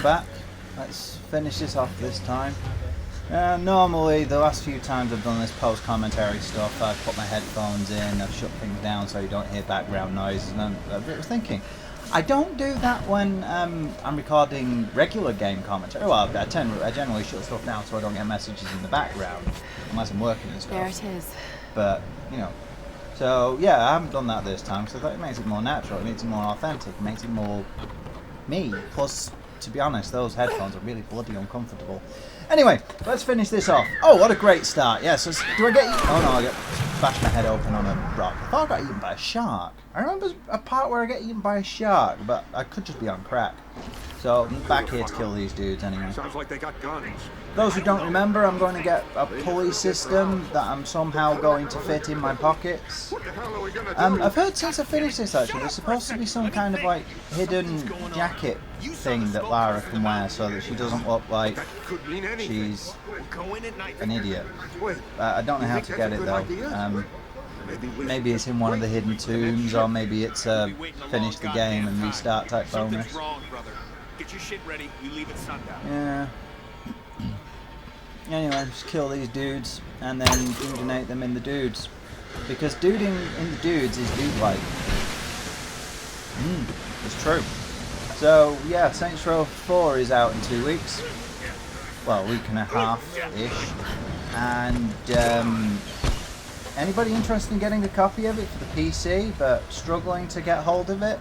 welcome back. Let's finish this off this time. Normally, the last few times I've done this post-commentary stuff, I've put my headphones in, I've shut things down so you don't hear background noises, and I was thinking, I don't do that when I'm recording regular game commentary. Well, I generally shut stuff down so I don't get messages in the background, unless I'm working and stuff. There it is. But, you know, so yeah, I haven't done that this time, so I thought it makes it more natural, it makes it more authentic, it makes it more me. Plus, to be honest, those headphones are really bloody uncomfortable. Anyway, let's finish this off. Oh, what a great start. Yeah, so do I get eaten? Oh no, I bashed my head open on a rock. I thought I got eaten by a shark. I remember a part where I get eaten by a shark, but I could just be on crack. So I'm back here to kill these dudes anyway. Sounds like they got guns. Those who don't remember, I'm going to get a pulley system that I'm somehow going to fit in my pockets. What the hell are we gonna do? I've heard since I finished this actually, there's supposed to be some kind of like hidden jacket thing that Lara can wear so that she doesn't look like That could mean anything. she's an idiot. Wait, I don't know how to get it though. Maybe it's in one of the hidden tombs, or maybe it's a finish the game and restart type bonus. Something's wrong, brother. Get your shit ready. We leave at sundown. Yeah. Anyway, just kill these dudes and then dudinate them in the dudes. Because duding in the dudes is dude-like. It's true. So, yeah, Saints Row 4 is out in 2 weeks. Well, a week and a half-ish. And, anybody interested in getting a copy of it for the PC, but struggling to get hold of it?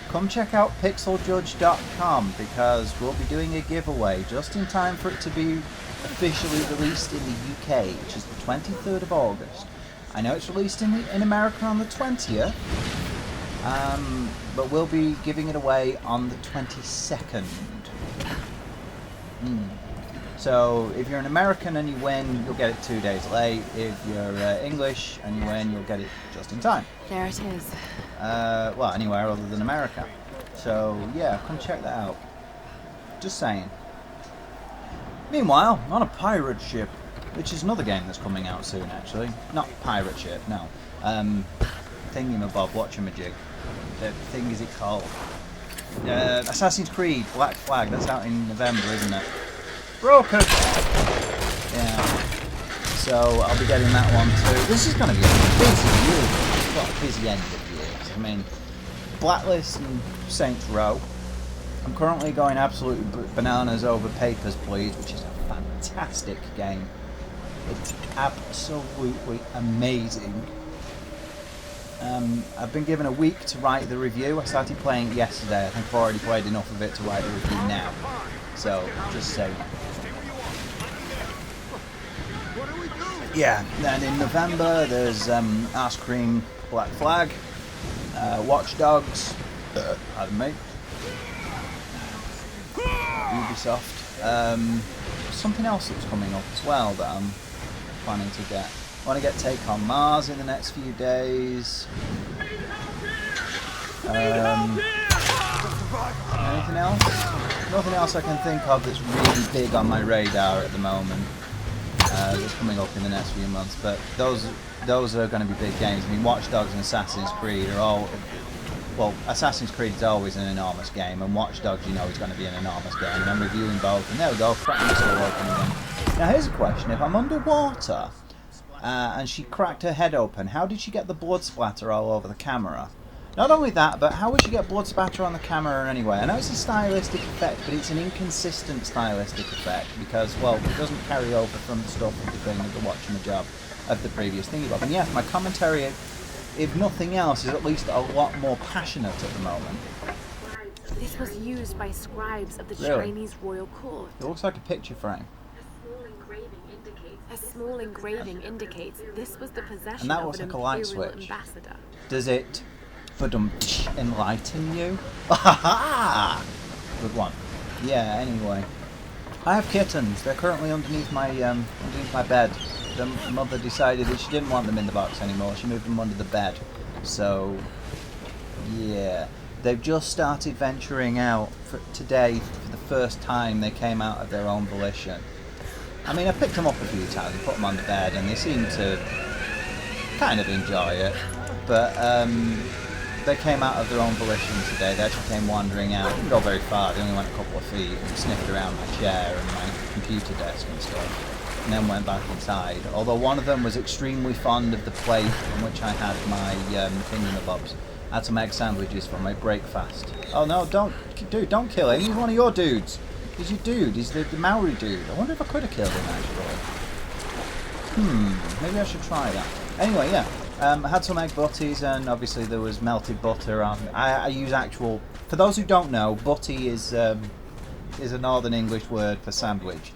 Come check out pixeljudge.com, because we'll be doing a giveaway just in time for it to be officially released in the UK, which is the 23rd of August. I know it's released in America on the 20th, but we'll be giving it away on the 22nd. So if you're an American and you win, you'll get it 2 days late. If you're English and you win, you'll get it just in time. There it is. Well, anywhere other than America. So yeah, come check that out. Just saying. Meanwhile, on a pirate ship, which is another game that's coming out soon actually. Not pirate ship, no. Thingamabob, whatchamajig. The thing is it called? Assassin's Creed, Black Flag, that's out in November, isn't it? Broken! Yeah. So I'll be getting that one too. This is going to be a busy year. Well, a busy end of year. I mean, Blacklist and Saints Row. I'm currently going absolutely bananas over Papers, Please, which is a fantastic game. It's absolutely amazing. I've been given a week to write the review. I started playing it yesterday. I think I've already played enough of it to write the review now. So, just saying. Yeah, then in November there's Ice Cream, Black Flag, Watch Dogs, pardon me, Ubisoft, something else that's coming up as well that I'm planning to get. I want to get Take on Mars in the next few days. Anything else? Nothing else I can think of that's really big on my radar at the moment. That's coming up in the next few months, but those are going to be big games. I mean, Watch Dogs and Assassin's Creed are all. Well, Assassin's Creed is always an enormous game, and Watch Dogs, you know, is going to be an enormous game. And I'm reviewing both, and there we go, cracking this all open again. Now, here's a question: if I'm underwater and she cracked her head open, how did she get the blood splatter all over the camera? Not only that, but how would she get blood spatter on the camera anyway? I know it's a stylistic effect, but it's an inconsistent stylistic effect because, well, it doesn't carry over from the stuff of the thing of the whatchamajob of the previous Thingamabob. And yes, my commentary, if nothing else, is at least a lot more passionate at the moment. This was used by scribes of the Really? Chinese royal court. It looks like a picture frame. A small engraving indicates this was the possession And that of looks an like a light imperial switch. ambassador. Does it enlighten you? Good one. Yeah, anyway. I have kittens. They're currently underneath my bed. The mother decided that she didn't want them in the box anymore. She moved them under the bed. So, yeah. They've just started venturing out today for the first time. They came out of their own volition. I mean, I picked them up a few times and put them on the bed, and they seem to kind of enjoy it. But they came out of their own volition today. They actually came wandering out. They didn't go very far. They only went a couple of feet and sniffed around my chair and my computer desk and stuff, and then went back inside. Although one of them was extremely fond of the plate on which I had my thingamabobs. I had some egg sandwiches for my breakfast. Oh no, don't kill him. He's one of your dudes. He's your dude. He's the Maori dude. I wonder if I could have killed him actually. Maybe I should try that. Anyway, yeah. I had some egg butties, and obviously there was melted butter on. I use actual. For those who don't know, butty is a Northern English word for sandwich,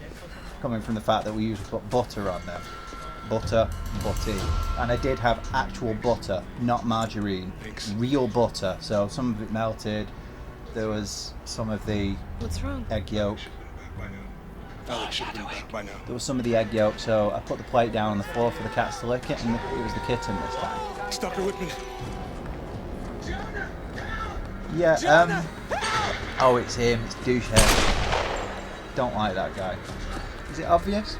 coming from the fact that we usually put butter on them. Butter, butty, and I did have actual butter, not margarine, real butter. So some of it melted. There was some of the What's wrong? egg yolk. Alex should be back by now. There was some of the egg yolk, so I put the plate down on the floor for the cats to lick it, and it was the kitten this time. Stuck her with me. Yeah, oh, it's him, it's douchehead. Don't like that guy. Is it obvious?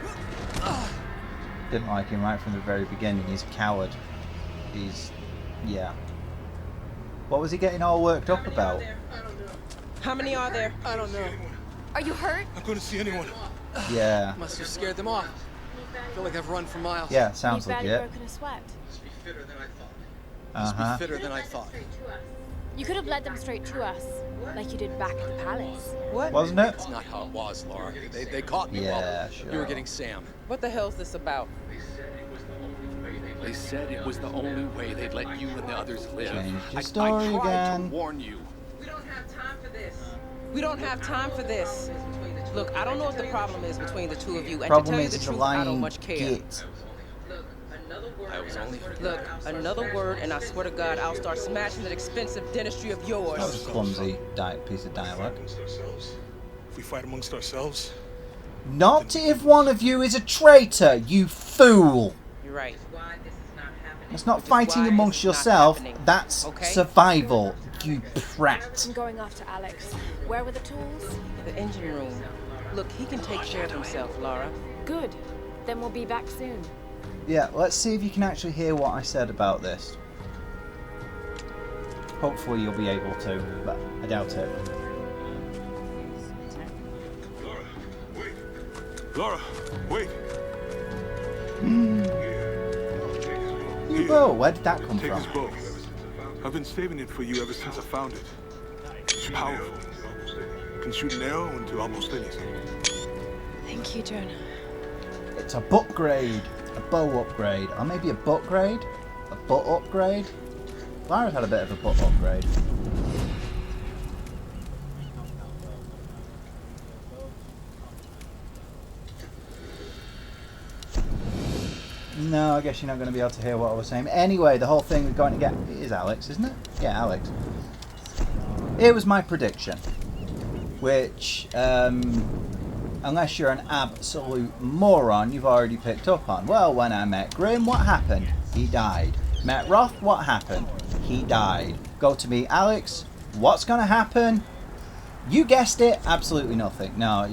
Didn't like him right from the very beginning. He's a coward. Yeah. What was he getting all worked up about? How many are there? I don't know. Are you hurt? I'm going to see anyone. Yeah. Must have scared them off. Feel like I've run for miles. Yeah, sounds You've barely legit. broken a sweat. Uh-huh. Fitter than I thought. You could have led them straight to us, like you did back at the palace. What? Wasn't it? That's not how it was, Laura. They caught me Yeah, while sure. you were getting Sam. What the hell's this about? They said it was the only way they'd let you and the others live. Changed your I story tried again. to warn you. We don't have time for this. We don't have time for this. Look, I don't know what the problem is between the two of you, and Problem to tell you is the it's a truth, I don't lying much care. git. I was only. Look, another word, and I swear to God, I'll start smashing that expensive dentistry of yours. That was a clumsy piece of dialogue. If we fight amongst ourselves, Not if one of you is a traitor, you fool! You're right. It's not Which is fighting why amongst it's not yourself, happening, that's okay? survival, you prat. I'm going after Alex. Where were the tools? The engine room. Look, he can take care of himself, Laura. Good. Then we'll be back soon. Yeah, let's see if you can actually hear what I said about this. Hopefully you'll be able to, but I doubt it. Laura, wait. You bow, where did that come Take from? this bow. I've been saving it for you ever since I found it. It's powerful. Can shoot an arrow into almost anything. Thank you, Jonah. It's a butt grade, a bow upgrade, or maybe a butt grade? A butt upgrade? Lara's had a bit of a butt upgrade. No, I guess you're not going to be able to hear what I was saying. Anyway, the whole thing we're going to get... It is Alex, isn't it? Yeah, Alex. It was my prediction. Which, unless you're an absolute moron, you've already picked up on. Well, when I met Grim, what happened? He died. Met Roth, what happened? He died. Go to meet Alex, what's going to happen? You guessed it, absolutely nothing. No,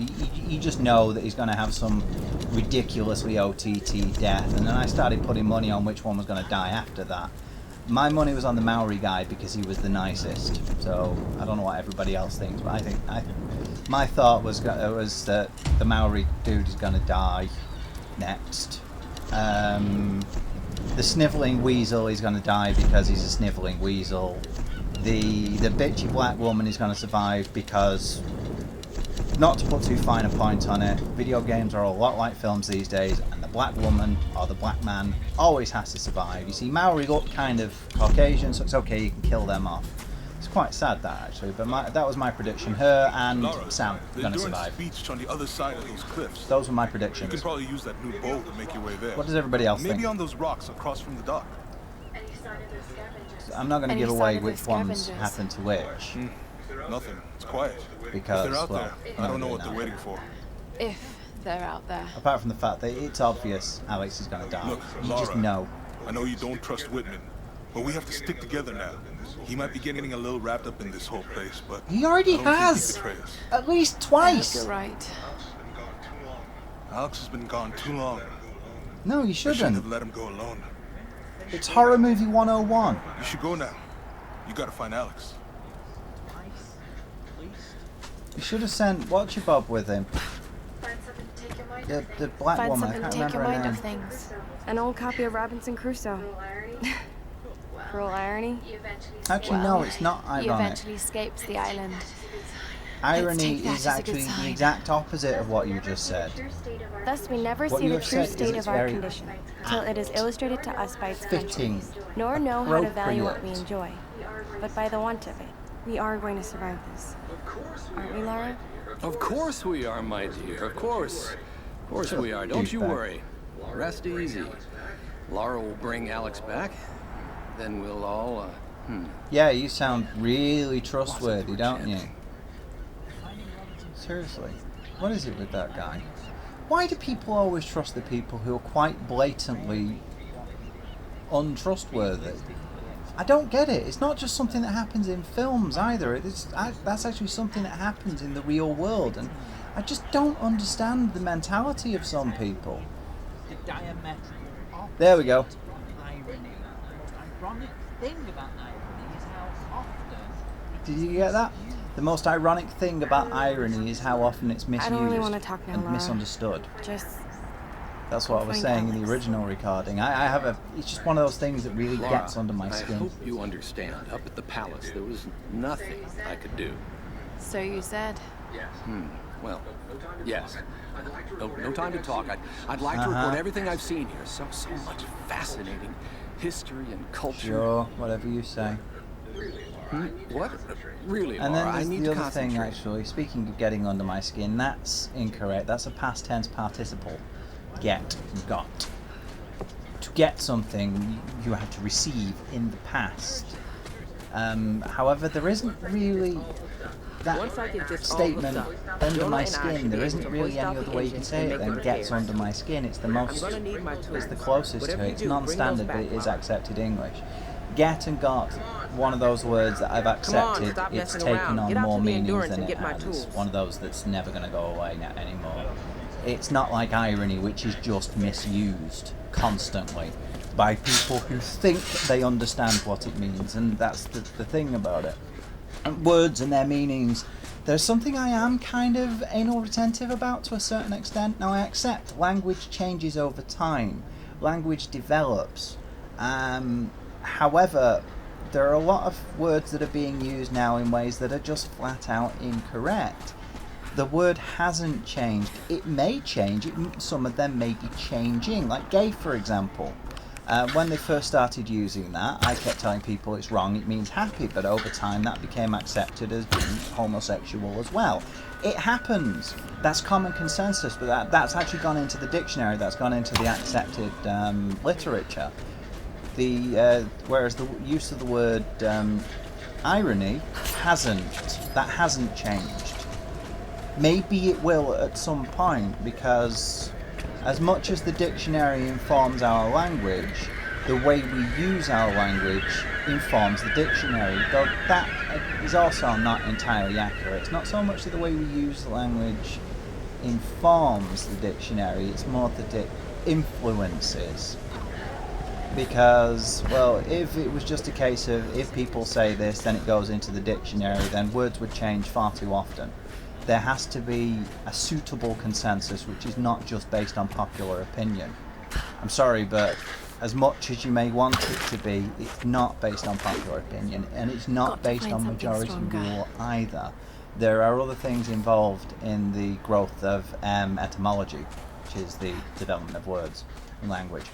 you just know that he's going to have some ridiculously OTT death, and then I started putting money on which one was going to die after that. My money was on the Maori guy because he was the nicest, so I don't know what everybody else thinks, but my thought was that the Maori dude is going to die next. The snivelling weasel is going to die because he's a snivelling weasel. The bitchy black woman is going to survive because, not to put too fine a point on it, video games are a lot like films these days, and the black woman or the black man always has to survive. You see, Maori look kind of Caucasian, so it's okay, you can kill them off. It's quite sad that actually, but that was my prediction. Her and Laura, Sam are going to the survive. endurance beach on the other side of those cliffs. Those were my You predictions. can probably use that new bow to make your way there. What does everybody else Maybe think? on those rocks across from the dock. I'm not going to Any give sign away of which those ones scavengers? happen to which, Nothing. It's quiet. because, If they're out well, there, I don't know what they're waiting for. If they're out there. apart from the fact that it's obvious Alex is going to die. Look, You Laura, just know. I know you don't trust Whitman, but we have to stick together now. He might be getting a little wrapped up in this whole place, but He already I don't think has! he'd betray us. At least I hope twice! you're right. Alex has been gone too long. No, you I shouldn't have shouldn't. let him go alone. It's horror movie 101. You should go now. You gotta find Alex. You should have sent Watchy Bob with him. The black Find woman, I something can't to take remember your her mind name. off things. An old copy of Robinson Crusoe. Cruel irony? Actually, no, it's not He ironic. eventually escapes the island. Irony take that is as a good actually the sign. exact opposite of what you just said. Thus we never What see you the have true said is state it's of our very condition, till it is illustrated to us by its fitting, countries, nor know how to value what we appropriate. enjoy, but by the want of it. We are going to survive this. Aren't we, Lara? Of course we are, my dear. Of course. Of course we are. Don't you douchebag. worry. Rest easy. Laura will bring Alex back. Then we'll all, Yeah, you sound really trustworthy, don't you? Seriously, what is it with that guy? Why do people always trust the people who are quite blatantly untrustworthy? I don't get it. It's not just something that happens in films either. That's actually something that happens in the real world, and I just don't understand the mentality of some people. The diametrical There we go. irony. The most ironic thing about irony is how often Did you get that? The most ironic thing about irony is how often it's misused don't really wanna talk now, and Lara. misunderstood. Just That's what I was find saying in the Alex. original recording. I have a. It's just one of those things that really Laura, gets under my I skin. hope you understand. Up at the palace, there was nothing I could do. So you said. Well, yes. No time to talk. I'd like to report everything I've seen here. So much fascinating history and culture. Sure, whatever you say. What? Really, And Laura, then I there's need the to other thing, concentrate. actually. Speaking of getting under my skin, that's incorrect. That's a past tense participle. Get, got. To get something, you have to receive in the past. However, there isn't really that Once I get this all statement hooked up, under Jonah my and I skin. should be There able isn't to really hoist any off other the way you engine can say and it make than the gets repairs. under my skin. It's the most. I'm gonna need my tools. It's the closest Whatever to it. you It's do, bring those non-standard, back, but it is Mama. accepted English. Get and got, one of those words that I've accepted. stop It's messing taken around. on Get out more to the meanings endurance than and it get my has. tools. One of those that's never going to go away anymore. It's not like irony, which is just misused constantly by people who think they understand what it means, and that's the thing about it. And words and their meanings. There's something I am kind of anal retentive about to a certain extent. Now, I accept language changes over time. Language develops. However, there are a lot of words that are being used now in ways that are just flat out incorrect. The word hasn't changed. It may change. Some of them may be changing. Like gay, for example. When they first started using that, I kept telling people it's wrong, it means happy, but over time that became accepted as being homosexual as well. It happens. That's common consensus, but that's actually gone into the dictionary, that's gone into the accepted literature. Whereas the use of the word irony hasn't changed. Maybe it will at some point, because as much as the dictionary informs our language, the way we use our language informs the dictionary, though that is also not entirely accurate. It's not so much that the way we use the language informs the dictionary, it's more that it influences. Because, well, if it was just a case of if people say this, then it goes into the dictionary, then words would change far too often. There has to be a suitable consensus, which is not just based on popular opinion. I'm sorry, but as much as you may want it to be, it's not based on popular opinion, and it's not Got to based find on something majority stronger. rule either. There are other things involved in the growth of etymology, which is the development of words and language.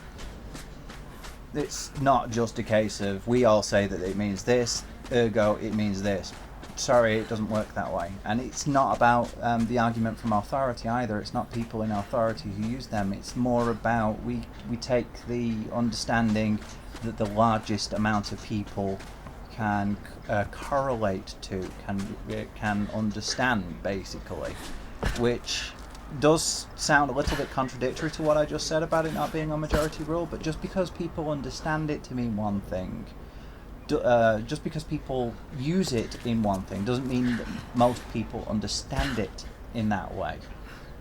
It's not just a case of we all say that it means this, ergo it means this. Sorry, it doesn't work that way. And it's not about the argument from authority either. It's not people in authority who use them. It's more about we take the understanding that the largest amount of people can correlate to, can understand, basically, which does sound a little bit contradictory to what I just said about it not being a majority rule, but just because people understand it to mean one thing, just because people use it in one thing doesn't mean that most people understand it in that way,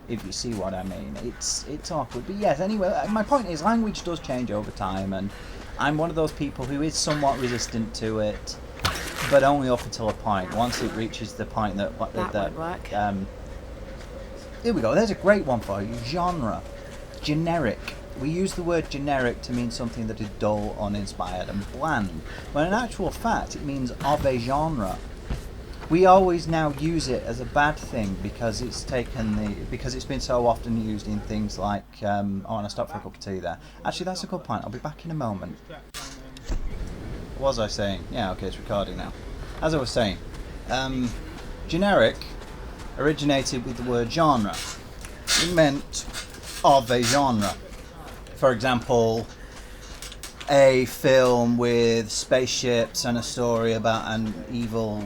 if you see what I mean. It's awkward, but yes, anyway, my point is language does change over time, and I'm one of those people who is somewhat resistant to it. but only up until a point. Once it reaches the point that That would work. Here we go. There's a great one for you. Genre. Generic. We use the word generic to mean something that is dull, uninspired, and bland. When in actual fact, it means of a genre. We always now use it as a bad thing because it's been so often used in things like. I want to stop for a cup of tea there. Actually, that's a good point. I'll be back in a moment. What was I saying? Yeah, okay, it's recording now. As I was saying, generic originated with the word genre. It meant of a genre. For example, a film with spaceships and a story about an evil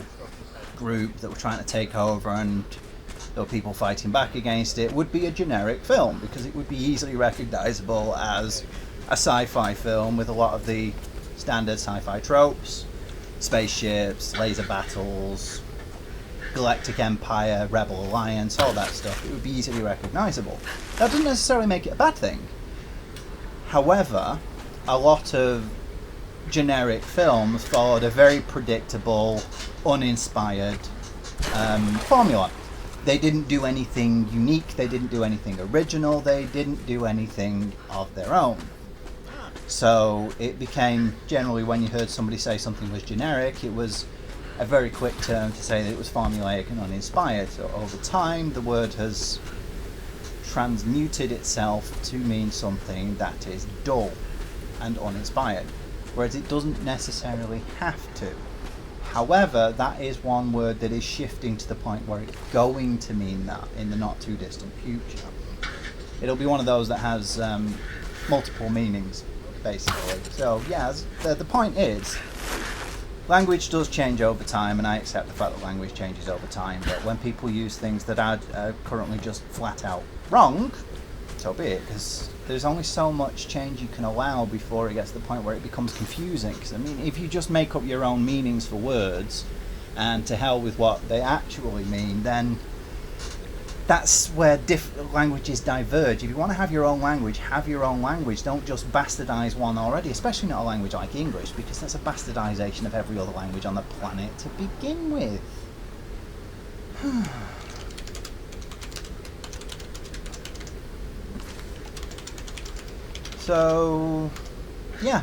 group that were trying to take over and there were people fighting back against it would be a generic film because it would be easily recognizable as a sci-fi film with a lot of the standard sci-fi tropes, spaceships, laser battles, Galactic Empire, Rebel Alliance, all that stuff. It would be easily recognizable. That doesn't necessarily make it a bad thing. However, a lot of generic films followed a very predictable, uninspired formula. They didn't do anything unique, they didn't do anything original, they didn't do anything of their own. So it became, generally when you heard somebody say something was generic, it was a very quick term to say that it was formulaic and uninspired. So over time the word has transmuted itself to mean something that is dull and uninspired, whereas it doesn't necessarily have to. However, that is one word that is shifting to the point where it's going to mean that in the not too distant future. It'll be one of those that has multiple meanings, basically. So yeah, the point is, language does change over time, and I accept the fact that language changes over time, but when people use things that are currently just flat out wrong, so be it, because there's only so much change you can allow before it gets to the point where it becomes confusing. Because I mean, if you just make up your own meanings for words, and to hell with what they actually mean, then that's where languages diverge. If you want to have your own language, have your own language. Don't just bastardize one already, especially not a language like English, because that's a bastardization of every other language on the planet to begin with. So, yeah.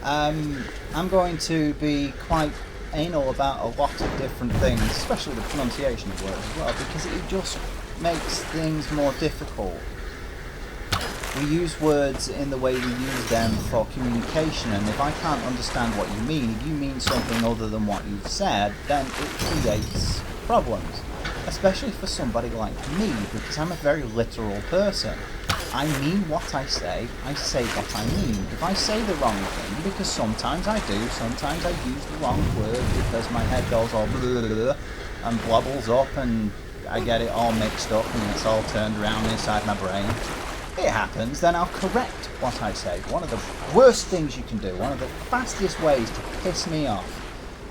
I'm going to be quite anal about a lot of different things, especially the pronunciation of words as well, because it just makes things more difficult. We use words in the way we use them for communication, and if I can't understand what you mean, if you mean something other than what you've said, then it creates problems. Especially for somebody like me, because I'm a very literal person. I mean what I say what I mean. If I say the wrong thing, because sometimes I do, sometimes I use the wrong word because my head goes all blah, blah, blah, and blobbles up and I get it all mixed up and it's all turned around inside my brain. It happens, then I'll correct what I say. One of the worst things you can do, one of the fastest ways to piss me off,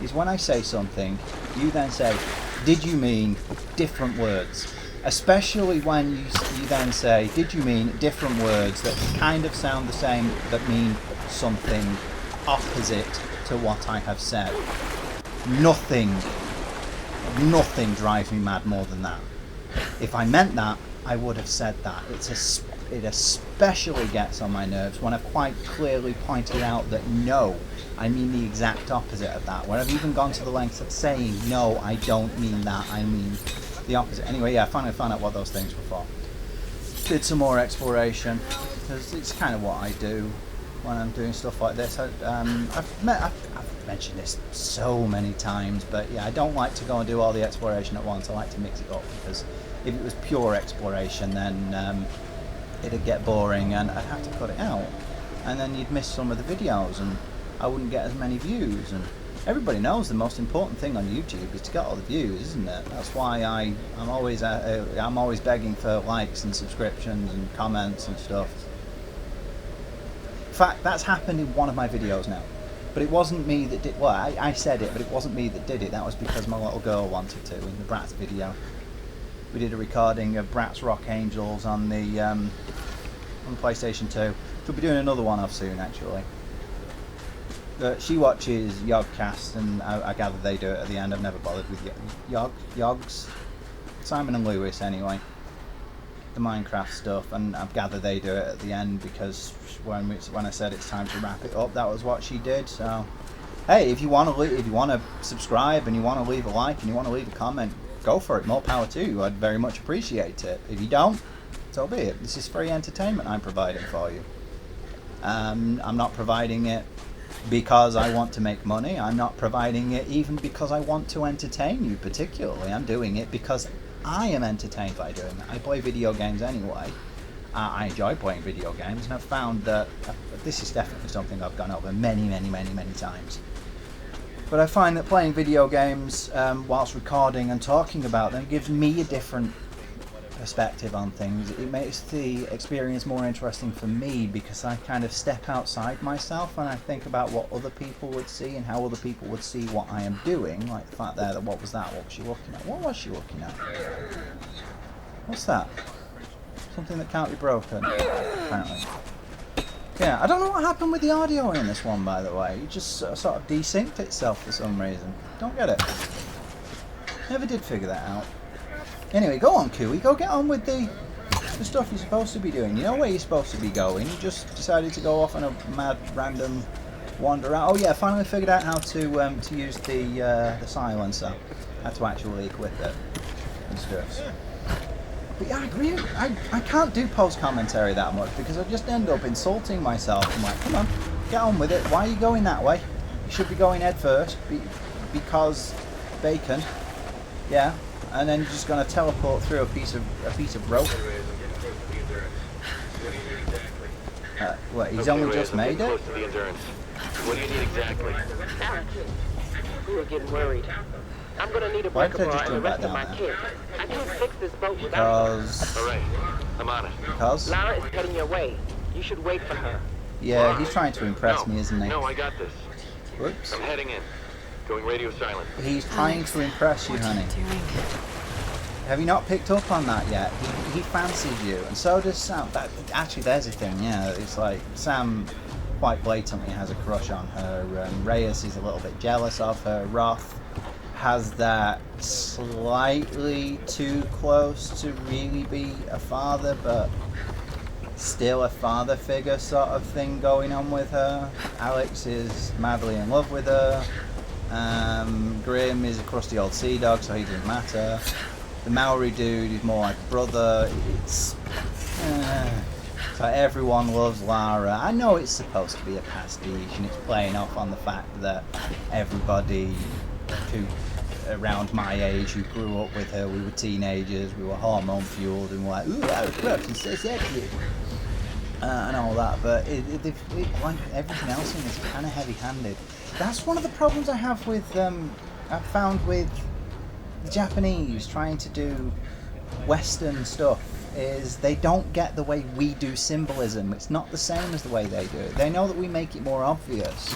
is when I say something, you then say, did you mean different words? Especially when you then say, did you mean different words that kind of sound the same, that mean something opposite to what I have said. Nothing drives me mad more than that. If I meant that, I would have said that. It especially gets on my nerves when I've quite clearly pointed out that no, I mean the exact opposite of that. Where I've even gone to the lengths of saying, no, I don't mean that, I mean the opposite. Anyway, yeah, I finally found out what those things were for. Did some more exploration, because it's kind of what I do when I'm doing stuff like this. I've mentioned this so many times, but yeah, I don't like to go and do all the exploration at once. I like to mix it up, because if it was pure exploration, then it'd get boring and I'd have to cut it out, and then you'd miss some of the videos and I wouldn't get as many views. And everybody knows the most important thing on YouTube is to get all the views, isn't it? That's why I'm always begging for likes and subscriptions and comments and stuff. In fact, that's happened in one of my videos now, but it wasn't me that did. Well, I said it, but it wasn't me that did it. That was because my little girl wanted to. In the Bratz video, we did a recording of Bratz Rock Angels on the PlayStation 2. We'll be doing another one of soon, actually. she watches Yogcast, and I gather they do it at the end. I've never bothered with Yogs. Simon and Lewis, anyway. The Minecraft stuff, and I've gathered they do it at the end because when I said it's time to wrap it up, that was what she did. So, hey, if you want to subscribe and you want to leave a like and you want to leave a comment, go for it. More power to you. I'd very much appreciate it. If you don't, so be it. This is free entertainment I'm providing for you. I'm not providing it because I want to make money. I'm not providing it even because I want to entertain you particularly. I'm doing it because I am entertained by doing it. I play video games anyway. I enjoy playing video games, and I've found that this is definitely something I've gone over many times. But I find that playing video games whilst recording and talking about them gives me a different perspective on things. It makes the experience more interesting for me because I kind of step outside myself and I think about what other people would see and how other people would see what I am doing. Like the fact there that what was she looking at? What was she looking at? What's that? Something that can't be broken, apparently. Yeah, I don't know what happened with the audio in this one, by the way. It just sort of desynced itself for some reason. Don't get it. Never did figure that out. Anyway, go on, Cooey. Go get on with the stuff you're supposed to be doing. You know where you're supposed to be going. You just decided to go off on a mad, random wander out. Oh yeah, finally figured out how to use the silencer. How to actually equip it and stuff. But yeah, I agree. I can't do post commentary that much because I just end up insulting myself. I'm like, come on, get on with it. Why are you going that way? You should be going head first because bacon. Yeah. And then you're just going to teleport through a piece of rope. What? He's only just made it. What do you need exactly? Alex, we were getting worried. I'm gonna need a breaker bar and the rest of my kit. I can't fix this boat without you. All right, I'm on it. Because? Lara is heading your way. You should wait for her. Yeah, he's trying to impress me, isn't he? No, I got this. Whoops. I'm heading in. Going radio silent. He's trying to impress you, honey. Have you not picked up on that yet? He fancies you, and so does Sam. Actually, there's a thing, yeah. It's like Sam quite blatantly has a crush on her. Reyes is a little bit jealous of her. Roth has that slightly too close to really be a father, but still a father figure sort of thing going on with her. Alex is madly in love with her. Grim is a crusty old sea dog, so he doesn't matter. The Maori dude is more like a brother. It's so everyone loves Lara. I know it's supposed to be a pastiche, and it's playing off on the fact that everybody who around my age who grew up with her, we were teenagers, we were hormone fueled, and we're like, ooh, that was gross, she's so sexy, and all that. But it like everything else in it's kind of heavy-handed. That's one of the problems I have with I've found with the Japanese trying to do Western stuff is they don't get the way we do symbolism. It's not the same as the way they do it. They know that we make it more obvious,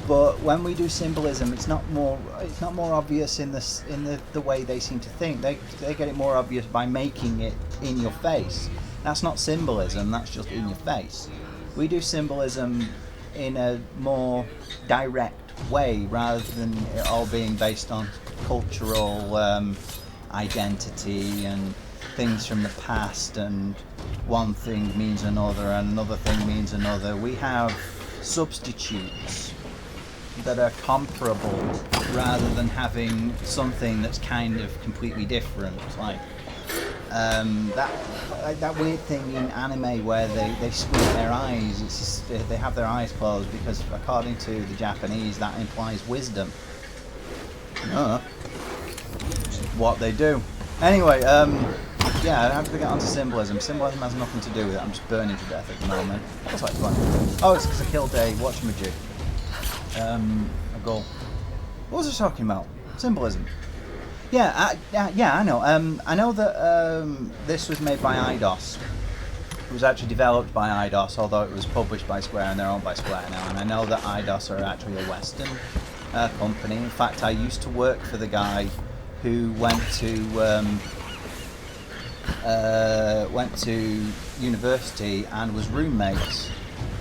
but when we do symbolism, it's not more obvious in the way they seem to think. They get it more obvious by making it in your face. That's not symbolism. That's just in your face. We do symbolism in a more direct way rather than it all being based on cultural identity and things from the past, and one thing means another and another thing means another. We have substitutes that are comparable rather than having something that's kind of completely different, like that weird thing in anime where they squint their eyes. It's just, they have their eyes closed because according to the Japanese that implies wisdom. What they do. Anyway, yeah, I have to get onto symbolism. Symbolism has nothing to do with it. I'm just burning to death at the moment. That's like fun. Oh, it's because I killed a whatchamajig. A goal. What was I talking about? Symbolism. Yeah, I know. I know that this was made by Eidos. It was actually developed by Eidos, although it was published by Square and they're owned by Square now. And I know that Eidos are actually a Western company. In fact, I used to work for the guy who went to university and was roommates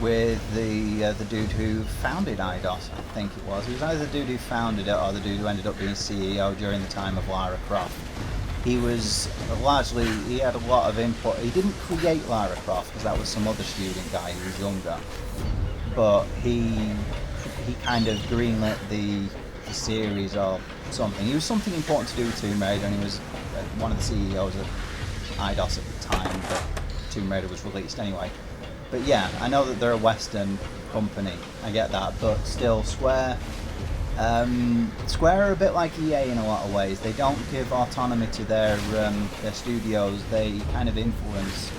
with the dude who founded IDOS, I think it was. It was either the dude who founded it or the dude who ended up being CEO during the time of Lara Croft. He was largely, he had a lot of input. He didn't create Lara Croft because that was some other student guy who was younger, but he kind of greenlit the series or something. He was something important to do with Tomb Raider, and he was one of the CEOs of IDOS at the time that Tomb Raider was released anyway. But yeah, I know that they're a Western company, I get that, but still, Square are a bit like EA in a lot of ways. They don't give autonomy to their studios, they kind of influence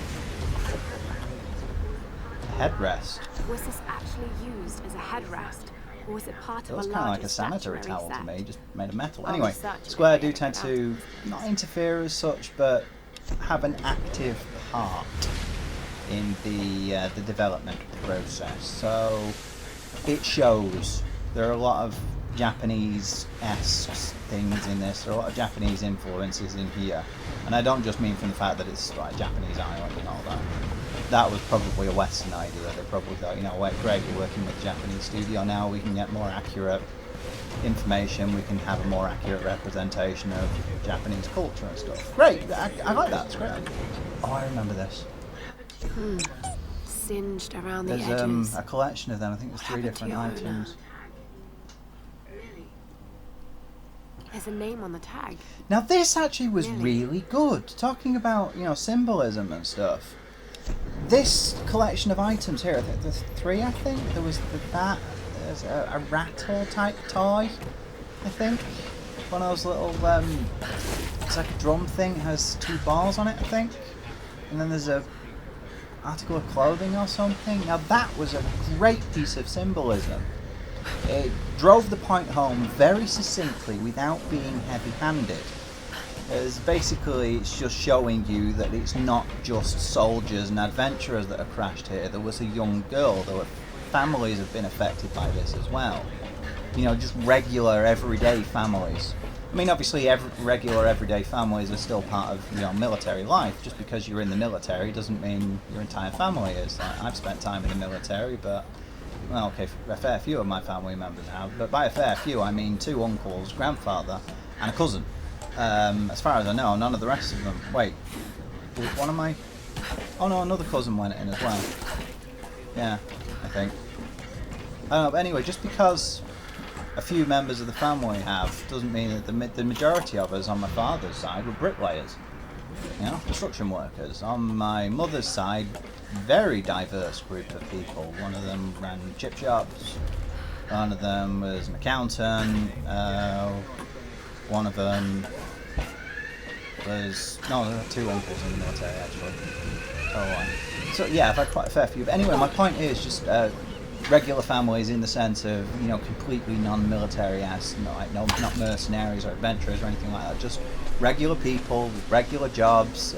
the headrest. Was this actually used as a headrest, or was it part It of was a kind of larger like a sanitary statuary towel set? to me, just made of metal. I'll Anyway, research it Square and do figure tend it to not interfere as such, but have an active part in the development process. So it shows. There are a lot of Japanese-esque things in this. There are a lot of Japanese influences in here, and I don't just mean from the fact that it's like Japanese island and all that. That was probably a Western idea. They probably thought, you know, well, great, we're working with a Japanese studio now, we can get more accurate information, we can have a more accurate representation of Japanese culture and stuff. Great, I like that, it's great. Oh, I remember this. Singed around the There's edges. a collection of them, I think there's 3 happened to different your owner? items. There's a name on the tag. Now this actually was Really? really good. Talking about, you know, symbolism and stuff. This collection of items here, there's 3 I think. There was that, there's a rattle type toy, I think. One of those little, it's like a drum thing, it has 2 balls on it, I think. And then there's a article of clothing or something. Now that was a great piece of symbolism. It drove the point home very succinctly without being heavy-handed. It's just showing you that it's not just soldiers and adventurers that have crashed here. There was a young girl. There were families have been affected by this as well. You know, just regular, everyday families. I mean, obviously, regular, everyday families are still part of, you know, military life. Just because you're in the military doesn't mean your entire family is. Like, I've spent time in the military, but, well, okay, a fair few of my family members have. But by a fair few, I mean 2 uncles, grandfather, and a cousin. As far as I know, none of the rest of them. Wait, one of my... Oh no, another cousin went in as well. Yeah, I think. I don't know, but anyway, just because a few members of the family have doesn't mean that the majority of us on my father's side were bricklayers. You know, construction workers. On my mother's side, very diverse group of people. One of them ran chip shops. One of them was an accountant. One of them was... No, there were 2 uncles in the military, actually. So yeah, I've had quite a fair few. But anyway, my point is just regular families in the sense of, you know, completely non-military as, you know, like not mercenaries or adventurers or anything like that. Just regular people with regular jobs,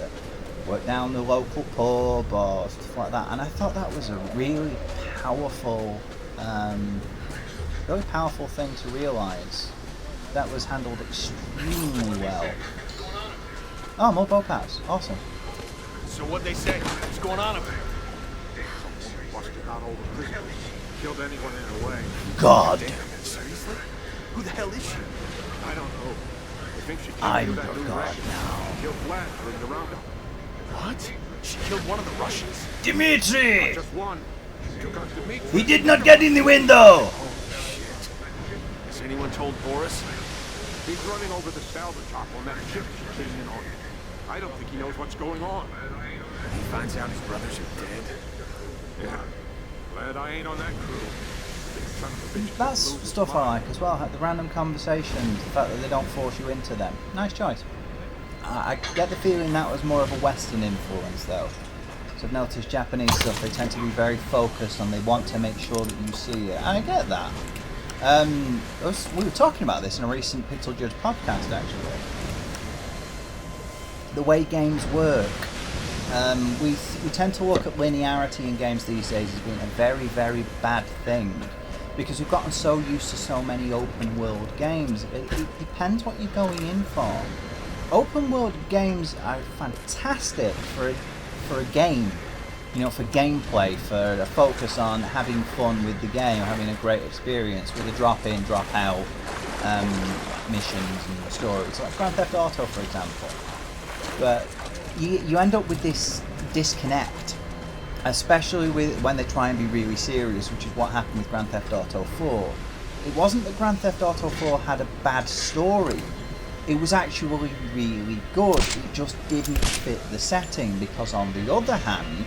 work down the local pub or stuff like that. And I thought that was a really powerful thing to realise. That was handled extremely well. Oh, more bow paths. Awesome. So what'd they say? What's going on up there? Busted out all the prisoners. Killed anyone in her way. God. Damn, seriously? Who the hell is she? I don't know. I think she killed I'm that your new god Russian. now. Killed Vlad during the roundup. What? She killed one of the Russians? Dimitri! Just one. She took out Dimitri. He did not get in the window! Oh, shit. Has anyone told Boris? He's running over the salvage dock on that ship she came in on. I don't think he knows what's going on. He finds out his brothers are dead. Yeah. Glad I ain't on that crew. Big son of a bitch. That's stuff I like as well, like the random conversations, the fact that they don't force you into them. Nice choice. I get the feeling that was more of a Western influence though. So I've noticed Japanese stuff, they tend to be very focused and they want to make sure that you see it. I get that. We were talking about this in a recent Pixel Judge podcast actually. The way games work. We tend to look at linearity in games these days as being a very, very bad thing because we've gotten so used to so many open world games. It depends what you're going in for. Open world games are fantastic for a game you know, for gameplay, for a focus on having fun with the game, having a great experience with a drop in, drop out missions and stories, like Grand Theft Auto, for example. But you end up with this disconnect, especially when they try and be really serious, which is what happened with Grand Theft Auto 4. It wasn't that Grand Theft Auto 4 had a bad story. It was actually really good. It just didn't fit the setting, because on the other hand,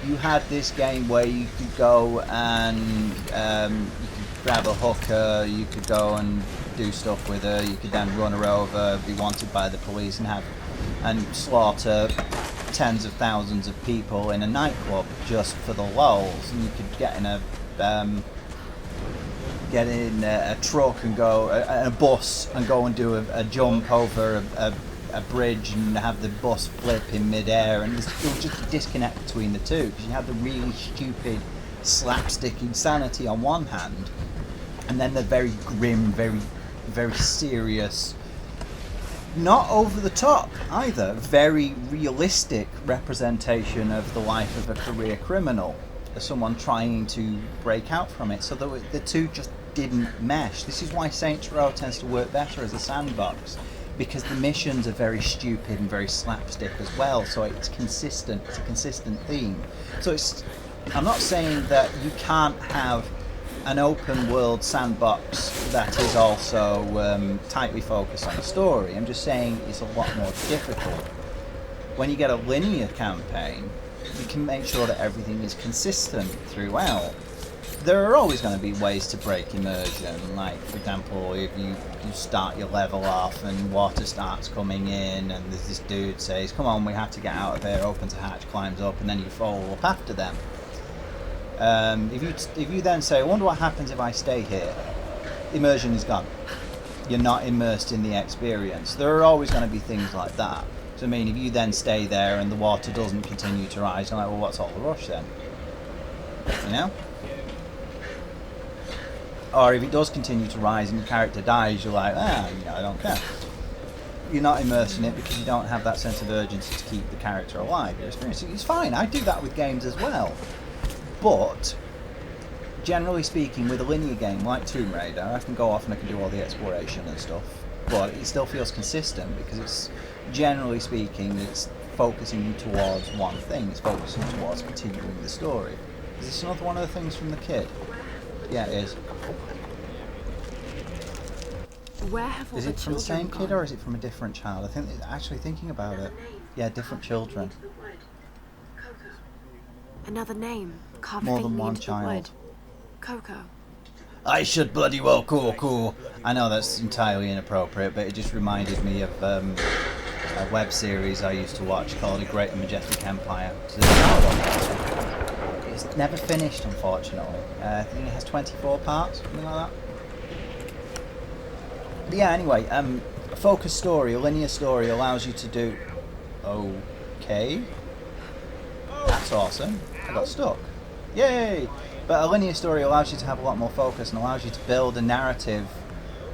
you had this game where you could go and you could grab a hooker, you could go and do stuff with her, you could then run her over, be wanted by the police, and slaughter tens of thousands of people in a nightclub just for the lulz. And you could get in a truck and go a bus and go and do a jump over a bridge and have the bus flip in midair, and there was just a disconnect between the two, because you had the really stupid slapstick insanity on one hand, and then the very grim, very serious, not over the top either, very realistic representation of the life of a career criminal, as someone trying to break out from it. So the two just didn't mesh. This is why Saints Row tends to work better as a sandbox, because the missions are very stupid and very slapstick as well, so it's consistent. It's a consistent theme. So I'm not saying that you can't have an open world sandbox that is also tightly focused on the story. I'm just saying it's a lot more difficult. When you get a linear campaign, you can make sure that everything is consistent throughout. There are always going to be ways to break immersion, like for example, if you start your level off and water starts coming in and there's this dude says, come on, we have to get out of here, opens a hatch, climbs up, and then you follow up after them. If you then say, I wonder what happens if I stay here, immersion is gone. You're not immersed in the experience. There are always going to be things like that. So I mean, if you then stay there and the water doesn't continue to rise, you're like, well, what's all the rush then? You know? Or if it does continue to rise and your character dies, you're like, I don't care. You're not immersed in it because you don't have that sense of urgency to keep the character alive. Your experience, it's fine. I do that with games as well. But generally speaking, with a linear game like Tomb Raider, I can go off and I can do all the exploration and stuff, but it still feels consistent because it's, generally speaking, it's focusing towards one thing. It's focusing towards continuing the story. Is this another one of the things from the kid? Yeah, it is. Where have all Is the it from the children same kid gone? or is it from a different child? I think actually thinking about it, yeah, different children. Another name carved More than faintly one into child. the wood. Coco. I should bloody well cool. I know that's entirely inappropriate, but it just reminded me of a web series I used to watch called A Great and Majestic Empire. It's never finished, unfortunately. I think it has 24 parts, something like that. But yeah, anyway, a focused story, a linear story allows you to do... Okay. That's awesome. I got stuck. Yay! But a linear story allows you to have a lot more focus and allows you to build a narrative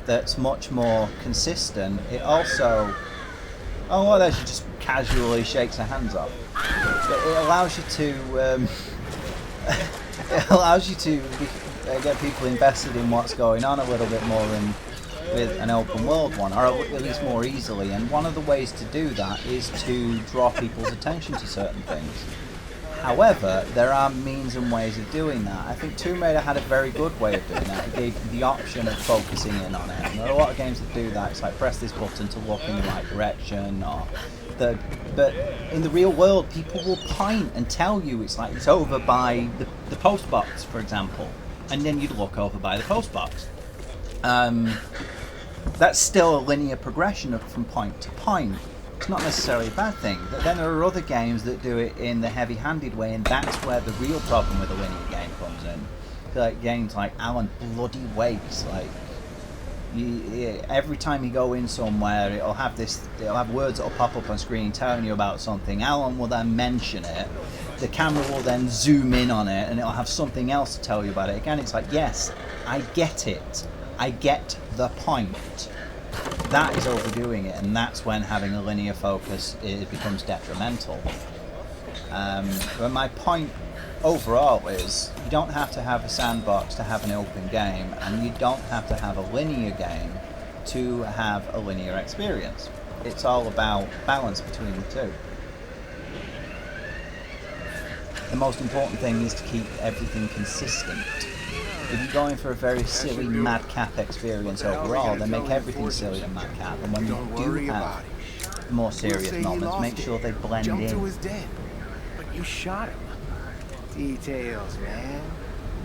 that's much more consistent. It also... Oh, well, there she just casually shakes her hands off. But it allows you to... it allows you to get people invested in what's going on a little bit more than with an open world one, or at least more easily. And one of the ways to do that is to draw people's attention to certain things. However, there are means and ways of doing that. I think Tomb Raider had a very good way of doing that. It gave you the option of focusing in on it. And there are a lot of games that do that. It's like press this button to look in the right direction, or but in the real world, people will point and tell you it's over by the post box, for example, and then you'd look over by the post box. That's still a linear progression from point to point. It's not necessarily a bad thing. But then there are other games that do it in the heavy-handed way, and that's where the real problem with a linear game comes in. Like games like Alan Bloody Wakes, every time you go in somewhere, it'll have words that'll pop up on screen telling you about something. Alan will then mention it. The camera will then zoom in on it, and it'll have something else to tell you about it. Again, it's like, yes, I get it. I get the point. That is overdoing it, and that's when having a linear focus becomes detrimental. But my point overall is you don't have to have a sandbox to have an open game, and you don't have to have a linear game to have a linear experience. It's all about balance between the two. The most important thing is to keep everything consistent. If you're going for a very silly madcap experience overall, then make everything silly and madcap. And when you do have more serious moments, make sure they blend in. To his death, but you shot him. Details, man.